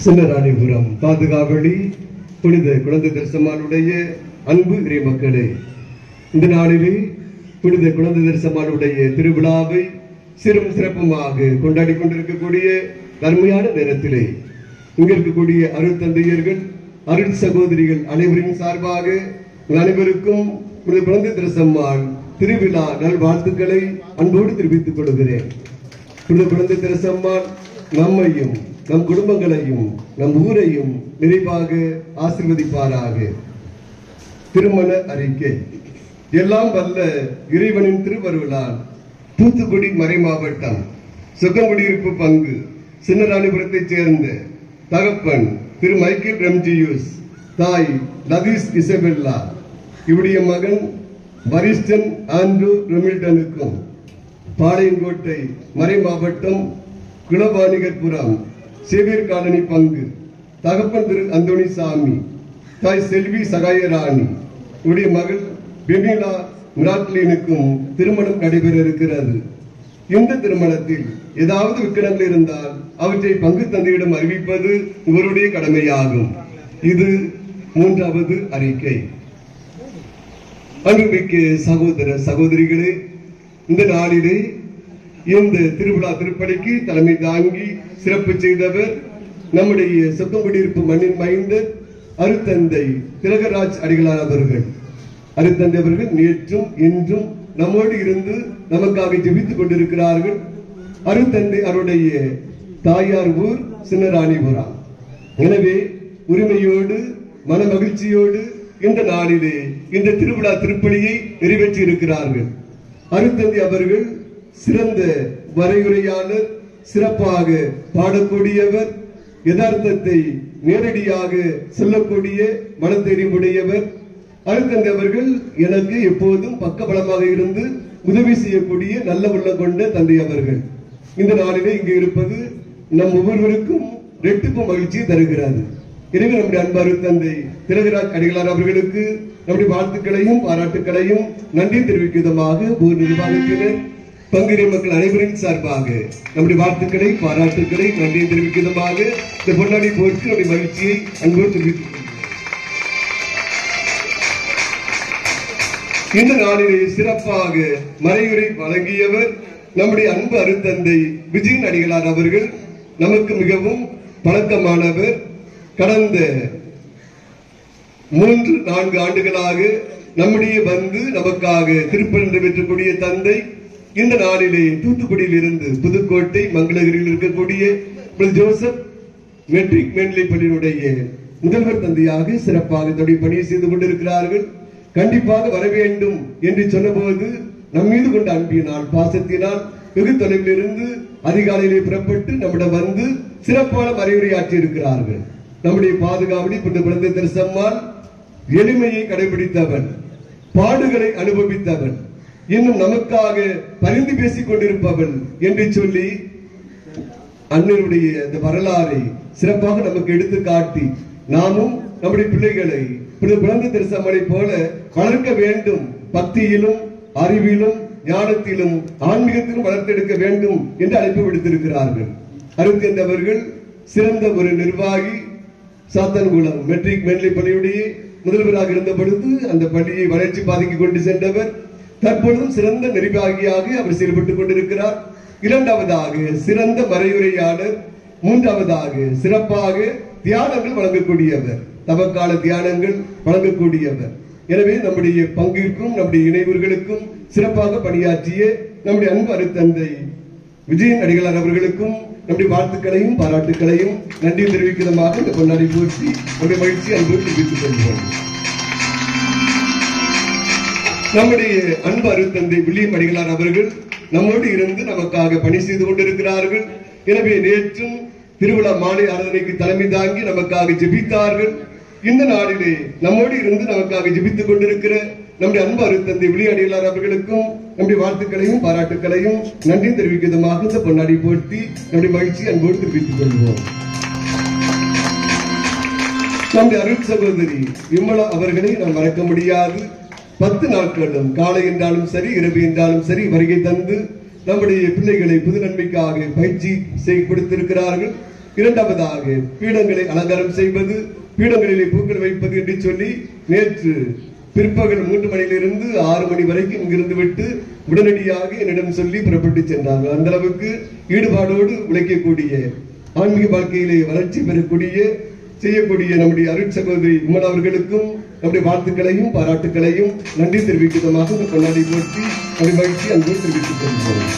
சின்னராணிபுரம் பாதுகாவலி புனித குழந்தை தரிசமானுடைய அன்பு இறை மக்களே, இந்த நாளிலே புனித குழந்தை தரிசமானுடைய திருவிழாவை சிறும் சிறப்புமாக கொண்டாடி கொண்டிருக்கக்கூடிய நன்மையான நேரத்திலே இங்க இருக்கக்கூடிய அருள் தந்தையர்கள், அருள் சகோதரிகள் அனைவரின் சார்பாக அனைவருக்கும் புனித குழந்தை தரிசம்மாள் திருவிழா நல்வாழ்த்துக்களை அன்போடு தெரிவித்துக் கொள்கிறேன். புனித குழந்தை தரிசம்மாள் நம்மையும் நம் குடும்பங்களையும் நம் ஊரையும் நிறைவாக ஆசீர்வதிப்பாராக. திருமண அறிக்கை. எல்லாம் வல்ல இறைவனின் திருவருளால் தூத்துக்குடி மறை மாவட்டம் சொக்கங்குடியிருப்பு பங்கு சின்னராணிபுரத்தைச் சேர்ந்த தகப்பன் திரு மைக்கேல் ரெம்ஜியூஸ், தாய் லதீஸ் இசபெல்லா, இவருடைய மகன் வரிஸ்டன் ஆண்ட்ரூ ரெமில்டனுக்கும் பாளையங்கோட்டை மறை மாவட்டம் குலவாணிகர்புரம் சேவியர் காலனி பங்கு தகப்பன் திரு அந்தோணிசாமி, தாய் செல்வி சகாயராணி, இவருடைய மகள் பெனிலா மிராட்லினுக்கும் திருமணம் நடைபெற இருக்கிறது. இந்த திருமணத்தில் ஏதாவது விக்கிரங்கள் இருந்தால் அவற்றை பங்கு தந்தையிடம் அறிவிப்பது இவருடைய கடமையாகும். இது மூன்றாவது அறிக்கை. அன்புமிக்க சகோதர சகோதரிகளே, இந்த நாளிலே இந்த திருவிழா திருப்பலிக்கு தலைமை தாங்கி சிறப்பு செய்தவர் நம்முடைய சொக்கங்குடியிருப்பு மண்ணின் மைந்தர் அருத்தந்தை திலகராஜ் அடிகளார் அவர்கள். அருத்தந்தை அவர்கள் நேற்றும் இன்றும் நம்மோடு இருந்து நமக்காக ஜெபித்துக் கொண்டிருக்கிறார்கள். அருத்தந்தை அவருடைய தாயார் ஊர் சின்னராணிபுரம். எனவே உரிமையோடு மன மகிழ்ச்சியோடு இந்த நாளிலே இந்த திருவிழா திருப்பலியை நிறைவேற்றி இருக்கிறார்கள். அருத்தந்தை அவர்கள் சிறந்த வரையுரையாளர், சிறப்பாக பாடக்கூடியவர், யதார்த்தத்தை நேரடியாக சொல்லக்கூடிய மனத்தெரிவுடையவர். அருத்தந்தை அவர்கள் எனக்கு எப்போதும் பக்கபலமாக இருந்து உதவி செய்யக்கூடிய நல்ல உள்ளம் கொண்ட தந்தை அவர்கள். இந்த நாளிலே இங்கு இருப்பது நம் ஒவ்வொருவருக்கும் ரெட்டிப்பு மகிழ்ச்சியை தருகிறது. எனவே நம்முடைய அன்பாரு தந்தை திலகராஜ் அடிகளார் அவர்களுக்கு நம்முடைய வாழ்த்துக்களையும் பாராட்டுக்களையும் நன்றி தெரிவிக்கும் விதமாக ஊர் நிர்வாகத்தினர் பங்குரை மக்கள் அனைவரின் சார்பாக நம்முடைய வாழ்த்துக்களை பாராட்டுக்களை நன்றி தெரிவிக்கும் விதமாக இந்த பொன்னாடி போர்க்கு நம்முடைய மகிழ்ச்சியை அன்போடு தெரிவித்துக் இந்த நாளிலே சிறப்பாக மறையுரை வழங்கியவர் நம்முடைய அன்பு அருத்தந்தை விஜயன் அடிகளார் அவர்கள். நமக்கு மிகவும் பழக்கமானவர். கடந்த 3-4 ஆண்டுகளாக நம்முடைய வந்து நமக்காக திருப்பணி நிறைவேற்றக்கூடிய தந்தை இந்த நாளிலே தூத்துக்குடியில் இருந்து புதுக்கோட்டை மங்களகிரியில் இருக்கக்கூடிய ஜோசப் மெட்ரிக் மேல்நிலைப் பள்ளியினுடைய முதல்வர் தந்தையாக சிறப்பாக தன்னுடைய பணியை செய்து கொண்டிருக்கிறார்கள். கண்டிப்பாக வர வேண்டும் என்று சொன்னபோது நம் மீது கொண்ட அன்பினால் பாசத்தினால் வெகு தொலைவில் இருந்து அதிகாலையிலே புறப்பட்டு நம்மிடம் வந்து சிறப்பான மறைவுரையாற்றி இருக்கிறார்கள். நம்முடைய பாதுகாவலி புனித குழந்தை தெரசம்மாள் எளிமையை கடைபிடித்தவன், பாடுகளை அனுபவித்தவன், இன்னும் நமக்காக பரிந்து பேசிக் கொண்டிருப்பவன் என்று சொல்லி அண்ணனுடைய இந்த வரலாறை சிறப்பாக நமக்கு எடுத்து காட்டி நாமும் நம்முடைய பிள்ளைகளை குழந்தை தெரசம்மாளை போல வளர்க்க வேண்டும். பக்தியிலும் அறிவிலும் ஞானத்திலும் ஆன்மீகத்திலும் வளர்த்தெடுக்க வேண்டும் என்று அழைப்பு விடுத்திருக்கிறார்கள். அருந்தவர்கள் சிறந்த ஒரு நிர்வாகி. சாத்தன்குளம் மெட்ரிக் மேல்நிலைப் பள்ளியுடைய முதல்வராக இருந்த பொழுது அந்த பள்ளியை வளர்ச்சி பாதைக்கு கொண்டு சென்றவர். தற்பொழுதும் சிறந்த நிர்வாகியாக அவர் செயல்பட்டுக் கொண்டிருக்கிறார். இரண்டாவதாக சிறந்த மறையுரையாளர். மூன்றாவதாக சிறப்பாக தியானங்கள் வழங்கக்கூடியவர், தவக்கால தியானங்கள் வழங்கக்கூடியவர். எனவே நம்முடைய பங்கிற்கும் நம்முடைய இணைவர்களுக்கும் சிறப்பாக பணியாற்றிய நம்முடைய அன்பு அருத்தந்தை விஜயன் அடிகளார் அவர்களுக்கும் நம்முடைய வாழ்த்துக்களையும் பாராட்டுக்களையும் நன்றி தெரிவிக்கிறதாக இந்த பொன்னாடி போற்றி நம்முடைய மகிழ்ச்சி அன்பு தெரிவித்துக் கொள்வோம். நம்முடைய அன்பு அருத்தந்தை வில்லியம் அடிகளார் அவர்கள் நம்மோடு இருந்து நமக்காக பணி செய்து கொண்டிருக்கிறார்கள். எனவே நேற்றும் திருவிழா மாலை ஆராதனைக்கு தலைமை தாங்கி நமக்காக ஜெபித்தார்கள். இந்த நாளிலே நம்மோடு இருந்து நமக்காக ஜெபித்துக் கொண்டிருக்கிற நம்முடைய அன்பு அருத்தந்தை வில்லியம் அடிகளார் அவர்களுக்கும் நம்முடைய வாழ்த்துக்களையும் பாராட்டுக்களையும் நன்றி தெரிவிக்கும் விதமாக இந்த பொன்னாடி போட்டி நம்முடைய மகிழ்ச்சி அன்போடு தெரிவித்துக் கொள்வோம். நம்முடைய அருள் சகோதரி விமலா அவர்களை நாம் மறக்க முடியாது. 10 நாட்களும் காலை என்றாலும் சரி இரவு என்றாலும் சரி வருகை தந்து நம்முடைய பிள்ளைகளை புது நன்மைக்காக பயிற்சி செய்து கொடுத்திருக்கிறார்கள். இரண்டாவதாக பீடங்களை அலங்காரம் செய்வது, பீடங்களிலே பூக்கள் வைப்பது என்று சொல்லி நேற்று பிற்பகல் 3 மணியிலிருந்து 6 மணி வரைக்கும் இங்கிருந்து விட்டு உடனடியாக என்னிடம் சொல்லி புறப்பட்டு சென்றார்கள். அந்த அளவுக்கு ஈடுபாடோடு உழைக்கக்கூடிய, ஆன்மீக வாழ்க்கையிலே வளர்ச்சி பெறக்கூடிய செய்யக்கூடிய நம்முடைய அருள் சகோதரி விமலா அவர்களுக்கும் நம்முடைய வாழ்த்துக்களையும் பாராட்டுக்களையும் நன்றி தெரிவிக்கும் விதமாக இந்த கொண்டாடி போற்றி நம்முடைய மகிழ்ச்சி அன்போடு தெரிவித்துக் கொள்கிறோம்.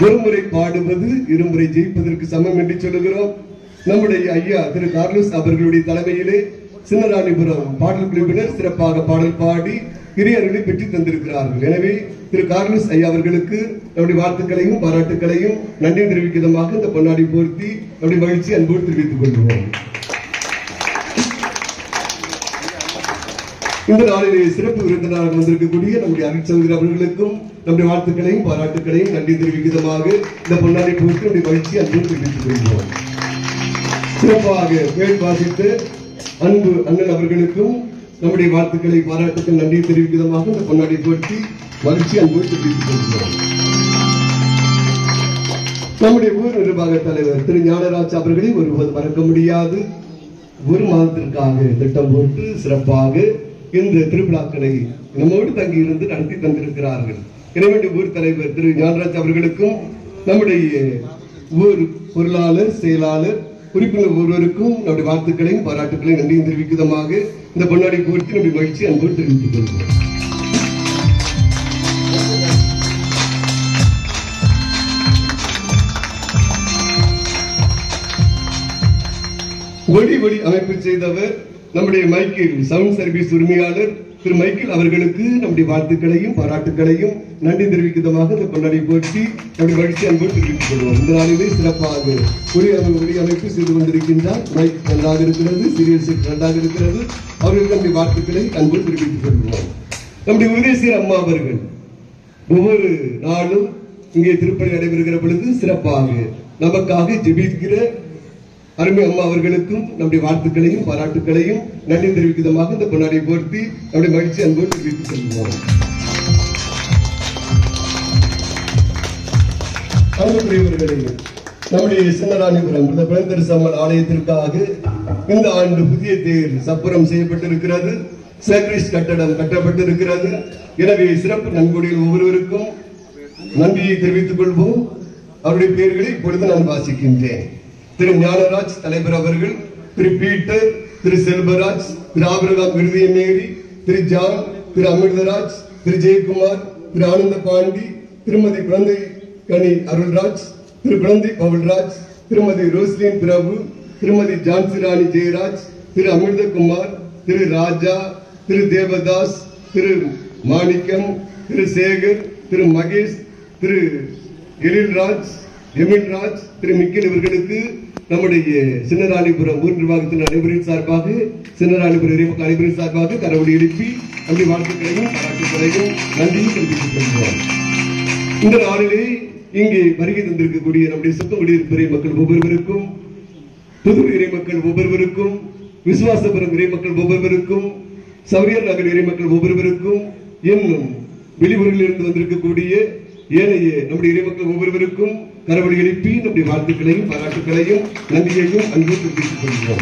ஒருமுறை பாடுவது இருமுறை ஜெயிப்பதற்கு சமம் என்று சொல்லுகிறோம். நம்முடைய ஐயா திரு கார்லோஸ் அவர்களுடைய தலைமையிலே சின்னராணிபுரம் பாடல் குழுவினர் சிறப்பாக பாடல் பாடி இறையருளை பெற்று தந்திருக்கிறார்கள். எனவே திரு கார்லோஸ் ஐயா அவர்களுக்கு நம்முடைய வாழ்த்துக்களையும் பாராட்டுக்களையும் நன்றி தெரிவிக்கும் விதமாக இந்த பொன்னாடி போர்த்தி நம்முடைய மகிழ்ச்சி அன்போடு தெரிவித்துக் கொள்வோம். இந்த நாளிலே சிறப்பு விருந்தினராக வந்திருக்கக்கூடிய நம்முடைய அருள் சகோதரி அவர்களுக்கும் நம்முடைய வாழ்த்துக்களையும் பாராட்டுக்களையும் நன்றி தெரிவிக்கும் விதமாக இந்த பொன்னாடி போர்த்தி நம்முடைய மகிழ்ச்சி அன்போடு தெரிவித்துக் கொள்வோம். சிறப்பாக பேர் வாசித்து அன்பு அண்ணன் அவர்களுக்கும் நம்முடைய வாழ்த்துக்களை பாராட்டுக்கள் நன்றி தெரிவிக்கும் விதமாக இந்த பொன்னாடி போற்றி மகிழ்ச்சி அன்போடு தெரிவித்துக் கொள்கிறோம். நம்முடைய ஊர் நிர்வாக தலைவர் திரு ஞானராஜ் அவர்களை ஒருவர் மறக்க முடியாது. 1 மாதத்திற்காக திட்டம் போட்டு சிறப்பாக இந்த திருவிழாக்களை நம்மோடு தங்கி இருந்து நடத்தி தந்திருக்கிறார்கள். எனவே ஊர் தலைவர் திரு ஞானராஜ் அவர்களுக்கும் நம்முடைய ஊர் பொருளாளர் செயலாளர் உறுப்பினர் ஒருவருக்கும் நம்முடைய வாழ்த்துக்களையும் பாராட்டுக்களையும் நன்றியும் தெரிவிக்கும் விதமாக இந்த பொன்னாடி போர்த்தி நம்முடைய மகிழ்ச்சி அன்போடு தெரிவித்துக் கொள்கிறோம். ஒளி அமைப்பு செய்தவர் நம்முடைய மைக்கேல் சவுண்ட் சர்வீஸ் உரிமையாளர் திரு மைக்கேல் அவர்களுக்கு நம்முடைய வாழ்த்துக்களையும் பாராட்டுக்களையும் நன்றி தெரிவிக்கும் விதமாக இந்த கொண்டாடி போற்றி நம்முடைய மகிழ்ச்சி அன்போடு தெரிவித்துக் கொள்வோம். இந்த நாளிலே சிறப்பாக ஒளி அமைப்பு செய்து கொண்டிருக்கின்றார். மைக் நன்றாக இருக்கிறது, சீரியல் செட் நன்றாக இருக்கிறது. அவர்களுக்கு நம்முடைய வாழ்த்துக்களை அன்போடு தெரிவித்துக் கொள்வோம். நம்முடைய உதயசீர் அம்மா அவர்கள் ஒவ்வொரு நாளும் இங்கே திருப்பணி நடைபெறுகிற பொழுது சிறப்பாக நமக்காக ஜெபிக்கிற அருமை அம்மா அவர்களுக்கும் நம்முடைய வாழ்த்துக்களையும் பாராட்டுக்களையும் நன்றி தெரிவிக்கும் விதமாக இந்த பொன்னாடியை போர்த்தி நம்முடைய மகிழ்ச்சி அன்போடு தெரிவித்துக் கொள்வோம். அன்புக்குரியவர்களே, நம்முடைய சின்னராணிபுரம் குழந்தரசம்மன் ஆலயத்திற்காக இந்த ஆண்டு புதிய தேர் சப்புரம் செய்யப்பட்டிருக்கிறது. சர்வீஸ் கட்டடம் கட்டப்பட்டிருக்கிறது. எனவே சிறப்பு நன்கொடையில் ஒவ்வொருவருக்கும் நன்றியை தெரிவித்துக் கொள்வோம். அவருடைய பெயர்களை இப்பொழுது நான் வாசிக்கின்றேன். திரு ஞானராஜ் தலைவர் அவர்கள், திரு பீட்டர், திரு செல்வராஜ், திரு ஆபிரகாம் விருதியமேரி, திரு ஜான், திரு அமிர்தராஜ், திரு ஜெயக்குமார், திரு ஆனந்த பாண்டி, திருமதி குழந்தை கனி அருள்ராஜ், திரு குழந்தை பவுல்ராஜ், திருமதி ரோஸ்லின் பிரபு, திருமதி ஜான்சிராணி ஜெயராஜ், திரு அமிர்தகுமார், திரு ராஜா, திரு தேவதாஸ், திரு மாணிக்கம், திரு சேகர், திரு மகேஷ், திரு எமில்ராஜ், திரு மிக்கல் இவர்களுக்கு நம்முடைய சின்னராணிபுரம் ஊர் நிர்வாகத்தின் அனைவரின் சார்பாக, சின்னராணிபுரம் இறைமக்கள் அனைவரின் சார்பாக கரவொலி எழுப்பி நம்முடைய வாழ்த்துக்களையும் பாராட்டுக்களையும் நன்றியும் தெரிவித்துக் கொள்வோம். இந்த நாளிலே இங்கே வருகை தந்திருக்கக்கூடிய நம்முடைய சுத்தங்குடியிருப்பு இறை மக்கள் ஒவ்வொருவருக்கும், புதூர் இறை மக்கள் ஒவ்வொருவருக்கும், விசுவாசபுரம் இறை மக்கள் ஒவ்வொருவருக்கும், சௌரியர் நகர் இறை மக்கள் ஒவ்வொருவருக்கும், இன்னும் வெளியூரில் இருந்து வந்திருக்கக்கூடிய ஏனைய நம்முடைய இறை மக்கள் ஒவ்வொருவருக்கும் கரவொலி எழுப்பி நம்முடைய வாழ்த்துக்களையும் பாராட்டுக்களையும் நன்றியையும் அன்பு தெரிவித்துக் கொள்வோம்.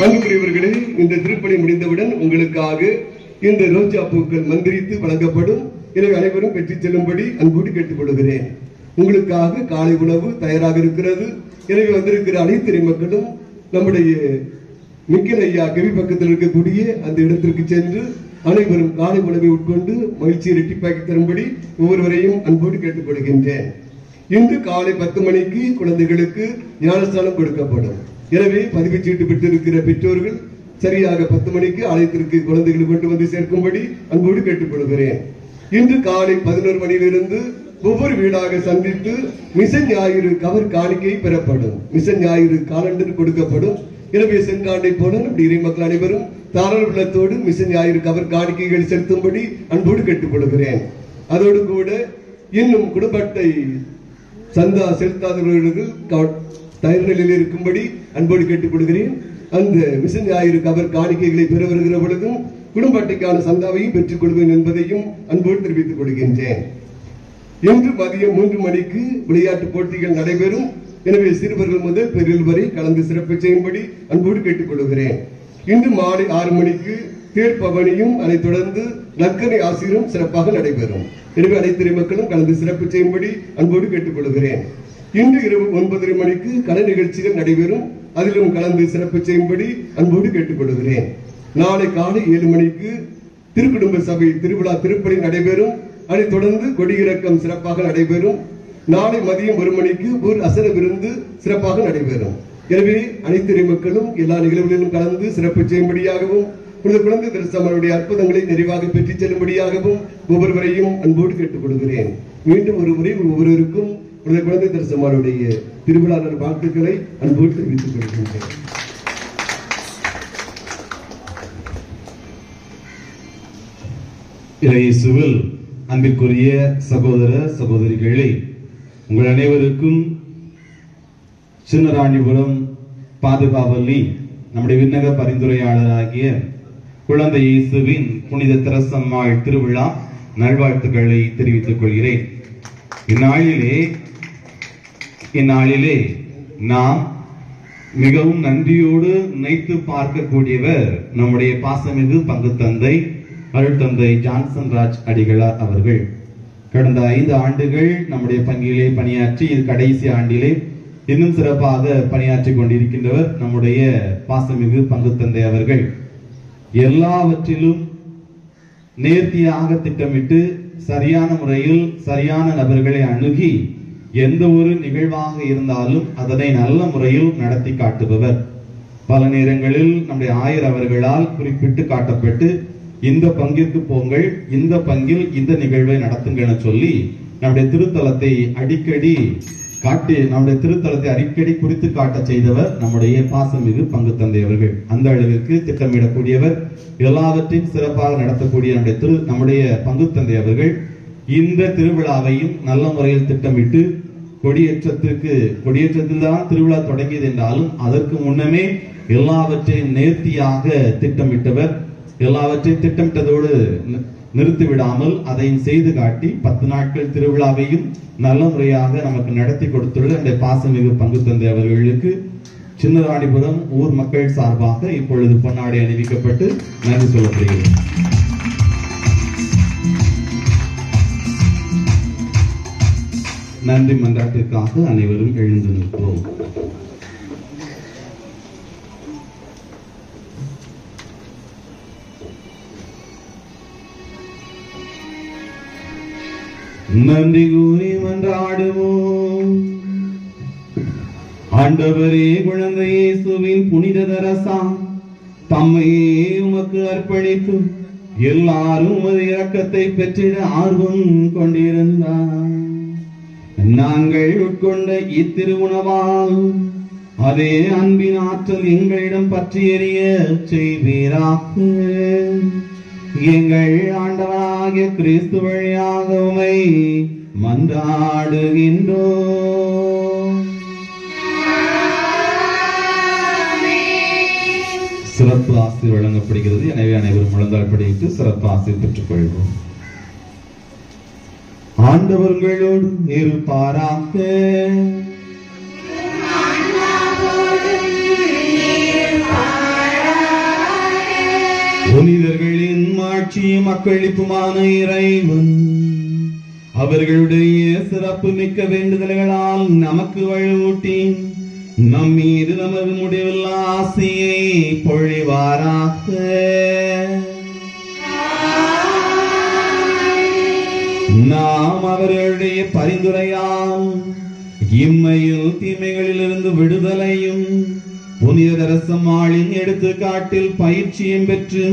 அன்புக்குரியவர்களே, இந்த திருப்பணி முடிந்தவுடன் உங்களுக்காக இந்த ரோஜா பூக்கள் மந்திரித்து வழங்கப்படும். எனவே அனைவரும் பெற்றுச் செல்லும்படி அன்போடு கேட்டுக் கொள்கிறேன். உங்களுக்காக காலை உணவு தயாராக இருக்கிறது. எனவே வந்திருக்கிற அனைத்து மக்களும் நம்முடைய மிக்கல் ஐயா கவி பக்கத்தில் இருக்கக்கூடிய அந்த இடத்திற்கு சென்று அனைவரும் காலை உணவை உட்கொண்டு மகிழ்ச்சியை இரட்டிப்பாக்கி தரும்படி ஒவ்வொருவரையும் அன்போடு கேட்டுக் கொள்கின்றேன். இன்று காலை 10 மணிக்கு குழந்தைகளுக்கு ஞானஸ்தானம் கொடுக்கப்படும். எனவே பதிவு சீட்டு பெற்றிருக்கிற பெற்றோர்கள் சரியாக 10 மணிக்கு ஆலயத்திற்கு குழந்தைகளை கொண்டு வந்து சேர்க்கும்படி அன்போடு கேட்டுக் கொள்கிறேன். இன்று காலை 11 மணியிலிருந்து ஒவ்வொரு வீடாக சந்தித்து மிஷன் ஞாயிறு கவர் காணிக்கை பெறப்படும். மிஷன் ஞாயிறு காலண்டர் கொடுக்கப்படும். எனவே சென்றாண்டை போல நம்முடைய இறை மக்கள் அனைவரும் தாராள உள்ளத்தோடு மிஷன் ஞாயிறு கவர் காணிக்கைகள் செலுத்தும்படி அன்போடு கேட்டுக் கொள்கிறேன். அதோடு கூட இன்னும் குடும்ப அட்டை சந்தா செலுத்தாதவர்களுக்கு தயார் நிலையில் இருக்கும்படி அன்போடு கேட்டுக் கொள்கிறேன். அந்த மிஷன் ஞாயிறு கவர் காணிக்கைகளை பெற வருகிற பொழுதும் குடும்ப அட்டைக்கான சந்தாவையும் பெற்றுக் கொள்வேன் என்பதையும் அன்போடு தெரிவித்துக் கொள்கின்றேன். இன்று மதியம் 3 மணிக்கு விளையாட்டு போட்டிகள் நடைபெறும். எனவே சிறுவர்கள் முதல் பெரியல் வரை கலந்து சிறப்பு செய்யும்படி அன்போடு கேட்டுக் கொள்கிறேன். இன்று மாலை 6 மணிக்கு தேர்ப்பவனியும் அதைத் தொடர்ந்து நற்கரை ஆசிரியரும் சிறப்பாக நடைபெறும். எனவே அனைத்து மக்களும் கலந்து சிறப்பு செய்யும்படி அன்போடு கேட்டுக் கொள்கிறேன். இன்று இரவு 9:30 மணிக்கு கலை நிகழ்ச்சிகள் நடைபெறும். அதிலும் கலந்து சிறப்பு செய்யும்படி அன்போடு கேட்டுக் கொள்கிறேன். நாளை காலை 7 மணிக்கு திருக்குடும்ப சபை திருவிழா திருப்பணி நடைபெறும். அதைத் தொடர்ந்து கொடியிறக்கம் சிறப்பாக நடைபெறும். நாளை மதியம் 1 மணிக்கு ஒரு அசர விருந்து சிறப்பாக நடைபெறும். எனவே அனைத்து மக்களும் எல்லா நிகழ்வுகளிலும் கலந்து சிறப்பு செய்யும்படியாகவும் குழந்தை தரிசனங்களுடைய அற்புதங்களை நிறைவாக பெற்றுச் செல்லும்படியாகவும் ஒவ்வொருவரையும் அன்போடு கேட்டுக் கொள்கிறேன். மீண்டும் ஒரு முறை ஒவ்வொருவருக்கும் குழந்தை தரிசனங்களுடைய திருவிழா வாழ்த்துக்களை அன்போடு தெரிவித்துக் கொள்கின்றேன். இயேசுவில் அன்பிற்குரிய சகோதர சகோதரிகளே, உங்கள் அனைவருக்கும் சின்னராணிபுரம் பாதுகாவலி நம்முடைய விண்ணக பரிந்துரையாளராகிய குழந்தை இயேசுவின் புனித திரசம்மாள் திருவிழா நல்வாழ்த்துக்களை தெரிவித்துக் கொள்கிறேன். இந்நாளிலே நாம் மிகவும் நன்றியோடு நினைத்து பார்க்கக்கூடியவர் நம்முடைய பாசமிகு பங்கு தந்தை அருட்தந்தை ஜான்சன் ராஜ் அடிகளார் அவர்கள். கடந்த 5 ஆண்டுகள் நம்முடைய பங்கிலே பணியாற்றி இது கடைசி ஆண்டிலே இன்னும் சிறப்பாக பணியாற்றி கொண்டிருக்கின்றவர் நம்முடைய பாசமிகு பங்கு தந்தை அவர்கள். எல்லாவற்றிலும் நேர்த்தியாக திட்டமிட்டு சரியான முறையில் சரியான நபர்களை அணுகி எந்த ஒரு நிகழ்வாக இருந்தாலும் அதனை நல்ல முறையில் நடத்தி காட்டுபவர். பல நேரங்களில் நம்முடைய ஆயர் அவர்களால் குறிப்பிட்டு காட்டப்பட்டு இந்த பங்கிற்கு போங்கள், இந்த பங்கில் இந்த நிகழ்வை நடத்துங்க என சொல்லி நம்முடைய திருத்தலத்தை அடிக்கடி குறித்து காட்ட செய்தவர் நம்முடைய பாசமிகு பங்கு தந்தை அவர்கள். அந்த அளவிற்கு திட்டமிடக்கூடியவர், எல்லாவற்றையும் சிறப்பாக நடத்தக்கூடிய நம்முடைய பங்கு தந்தை அவர்கள் இந்த திருவிழாவையும் நல்ல முறையில் திட்டமிட்டு கொடியேற்றத்தில் தான் திருவிழா தொடங்கியது என்றாலும் அதற்கு முன்னமே எல்லாவற்றையும் நேர்த்தியாக திட்டமிட்டவர். எல்லாவற்றையும் திட்டமிட்டதோடு நிறுத்திவிடாமல் அதையும் செய்து காட்டி 10 நாட்கள் திருவிழாவையும் நல்ல முறையாக நமக்கு நடத்தி கொடுத்துள்ள இந்த பாசமிகு பங்கு தந்தை அவர்களுக்கு சின்னராணிபுரம் ஊர் மக்கள் சார்பாக இப்பொழுது பொன்னாடை அணிவிக்கப்பட்டு நன்றி சொல்லப்படுகிறது. நன்றி மன்றாட்டிற்காக அனைவரும் எழுந்து நிற்போம். நன்றி கூறி மன்றாடுவோம். ஆண்டவரே, குழந்தை இயேசுவின் புனித தரசாம் தம்மையே உமக்கு அர்ப்பணித்து எல்லாரும் உமது இரக்கத்தை பெற்றிட ஆர்வம் கொண்டிருந்தார். நாங்கள் உட்கொண்ட இத்திருவுணவால் அதே அன்பின் ஆற்றல் எங்களிடம் பற்றி எறிய செய்வீராக. எங்கள் ஆண்டவராகிய கிறிஸ்து வழியாக உம்மை மன்றாடுகின்றோம். சிறப்பு ஆசி வழங்கப்படுகிறது. எனவே அனைவரும் முழந்தாள் படித்து சிறப்பு ஆசி பெற்றுக் கொள்வோம். ஆண்டவர்களோடு இருப்பாராக. புனிதர்களின் மாட்சியும் மக்களிப்புமான இறைவன் அவர்களுடைய சிறப்பு மிக்க வேண்டுதல்களால் நமக்கு வலுவூட்டி நம் மீது நமது முடிவில்லா ஆசையை பொழிவாராக. நாம் அவர்களுடைய பரிந்துரையால் இம்மையில் தீமைகளிலிருந்து விடுதலையும் புனித தரசம்மாளின் எடுத்துக்காட்டில் பயிற்சியும் பெற்று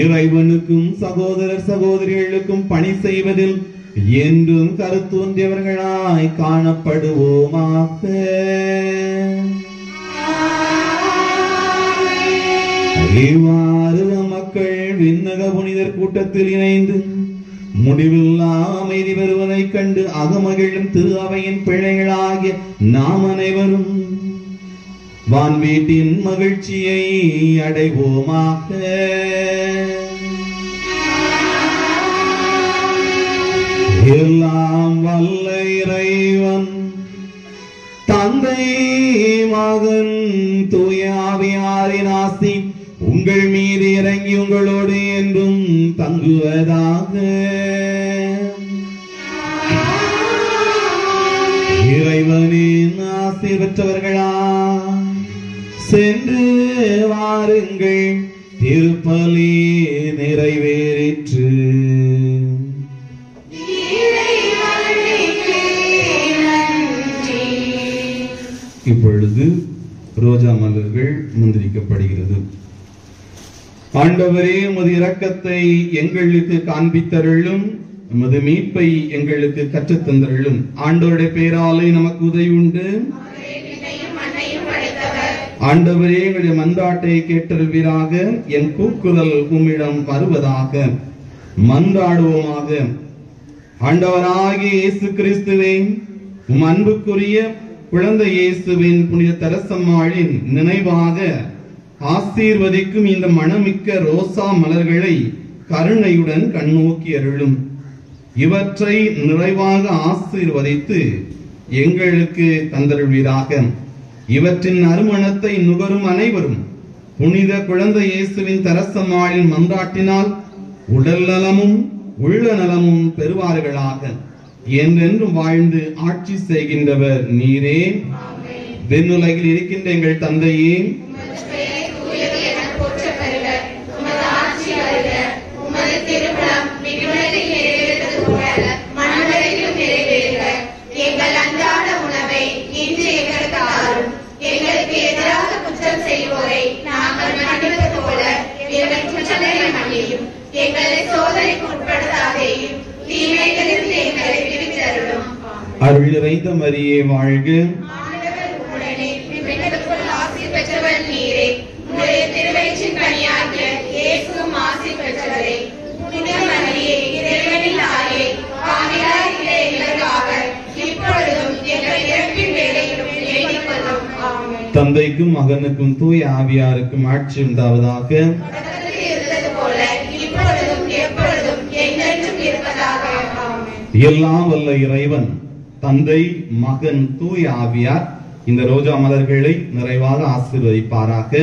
இறைவனுக்கும் சகோதரர் சகோதரிகளுக்கும் பணி செய்வதில் என்றும் கருத்தூன்றியவர்களாய் காணப்படுவோமாக. இவ்வாறு மக்கள் விண்ணக புனிதர் கூட்டத்தில் இணைந்து முடிவில்லா அமைதி வருவதைக் கண்டு அகமகிழும் திரு அவையின் பிள்ளைகளாகிய நாம் அனைவரும் வான்வீட்டின் மகிழ்ச்சியை அடைவோமாக. எல்லாம் வல்ல இறைவன் தந்தை மகன் தூய ஆவியாரின் ஆசி உங்கள் மீது இறங்கி உங்களோடு என்றும் தங்குவதாக. இறைவனின் ஆசி பெற்றவர்களா சென்று வாருங்கள், திருப்பலி நிறைவேறிற்று. இப்பொழுது ரோஜா மலர்கள் முந்திரிக்கப்படுகிறது. ஆண்டவரே, உமது இரக்கத்தை எங்களுக்கு காண்பித்தருளும், உமது மீட்பை எங்களுக்கு கற்றுத்தந்தருளும். ஆண்டவருடைய பெயராலே நமக்கு உதவி உண்டு. ஆண்டவரே, எங்களுடைய மன்றாட்டை கேட்டருள்வீராக. என் கூக்குரல் உம்மிடம் வருவதாக. மன்றாடுவோமாக. ஆண்டவராகிய இயேசு கிறிஸ்துவே, உம் அன்புக்குரிய குழந்தை இயேசுவின் புனித தரசம்மாளின் நினைவாக ஆசீர்வதிக்கும் இந்த மணமிக்க ரோசா மலர்களை கருணையுடன் கண்ணோக்கி அருளும். இவற்றை நிறைவாக ஆசீர்வதித்து எங்களுக்கு தந்தருள்வீராக. இவற்றின் நறுமணத்தை நுகரும் அனைவரும் புனித குழந்தை இயேசுவின் தரசம்மாளின் மன்றாட்டினால் உடல் நலமும் உள்ள நலமும் பெறுவார்களாக. என்றென்றும் வாழ்ந்து ஆட்சி செய்கின்றவர் நீரே. விண்ணுலகில் இருக்கின்ற எங்கள் தந்தையே, எங்களுக்கு எதிராக குற்றம் செய்வோரை நாங்கள் மன்னிப்பது போல எங்கள் குற்றங்களை மன்னியும். எங்களை சோதனைக்கு உட்படுத்தாதேயும், தீமைகளிலிருந்து எங்களை விடுவித்தருளும். அருள் நிறைந்த மரியே வாழ்க. ஆண்டவர் உம்முடனே, பெண்களுக்குள் ஆசீர் பெற்றவர் நீரே. உம்முடைய திருவயிற்றின் கனியாகிய இயேசுவும் ஆசீர் பெற்றவரே. புனித மரியே, இறைவனின் தாயே, பாவிகளாகிய எங்களுக்காக இப்பொழுதும் தந்தைக்கும் மகனுக்கும் தூய ஆவியாருக்கும் ஆட்சி உண்டாவதாக. எல்லாம் வல்ல இறைவன் தந்தை, மகன், தூய ஆவியார் இந்த ரோஜா மலர்களை நிறைவாக ஆசீர்வதிப்பாராக.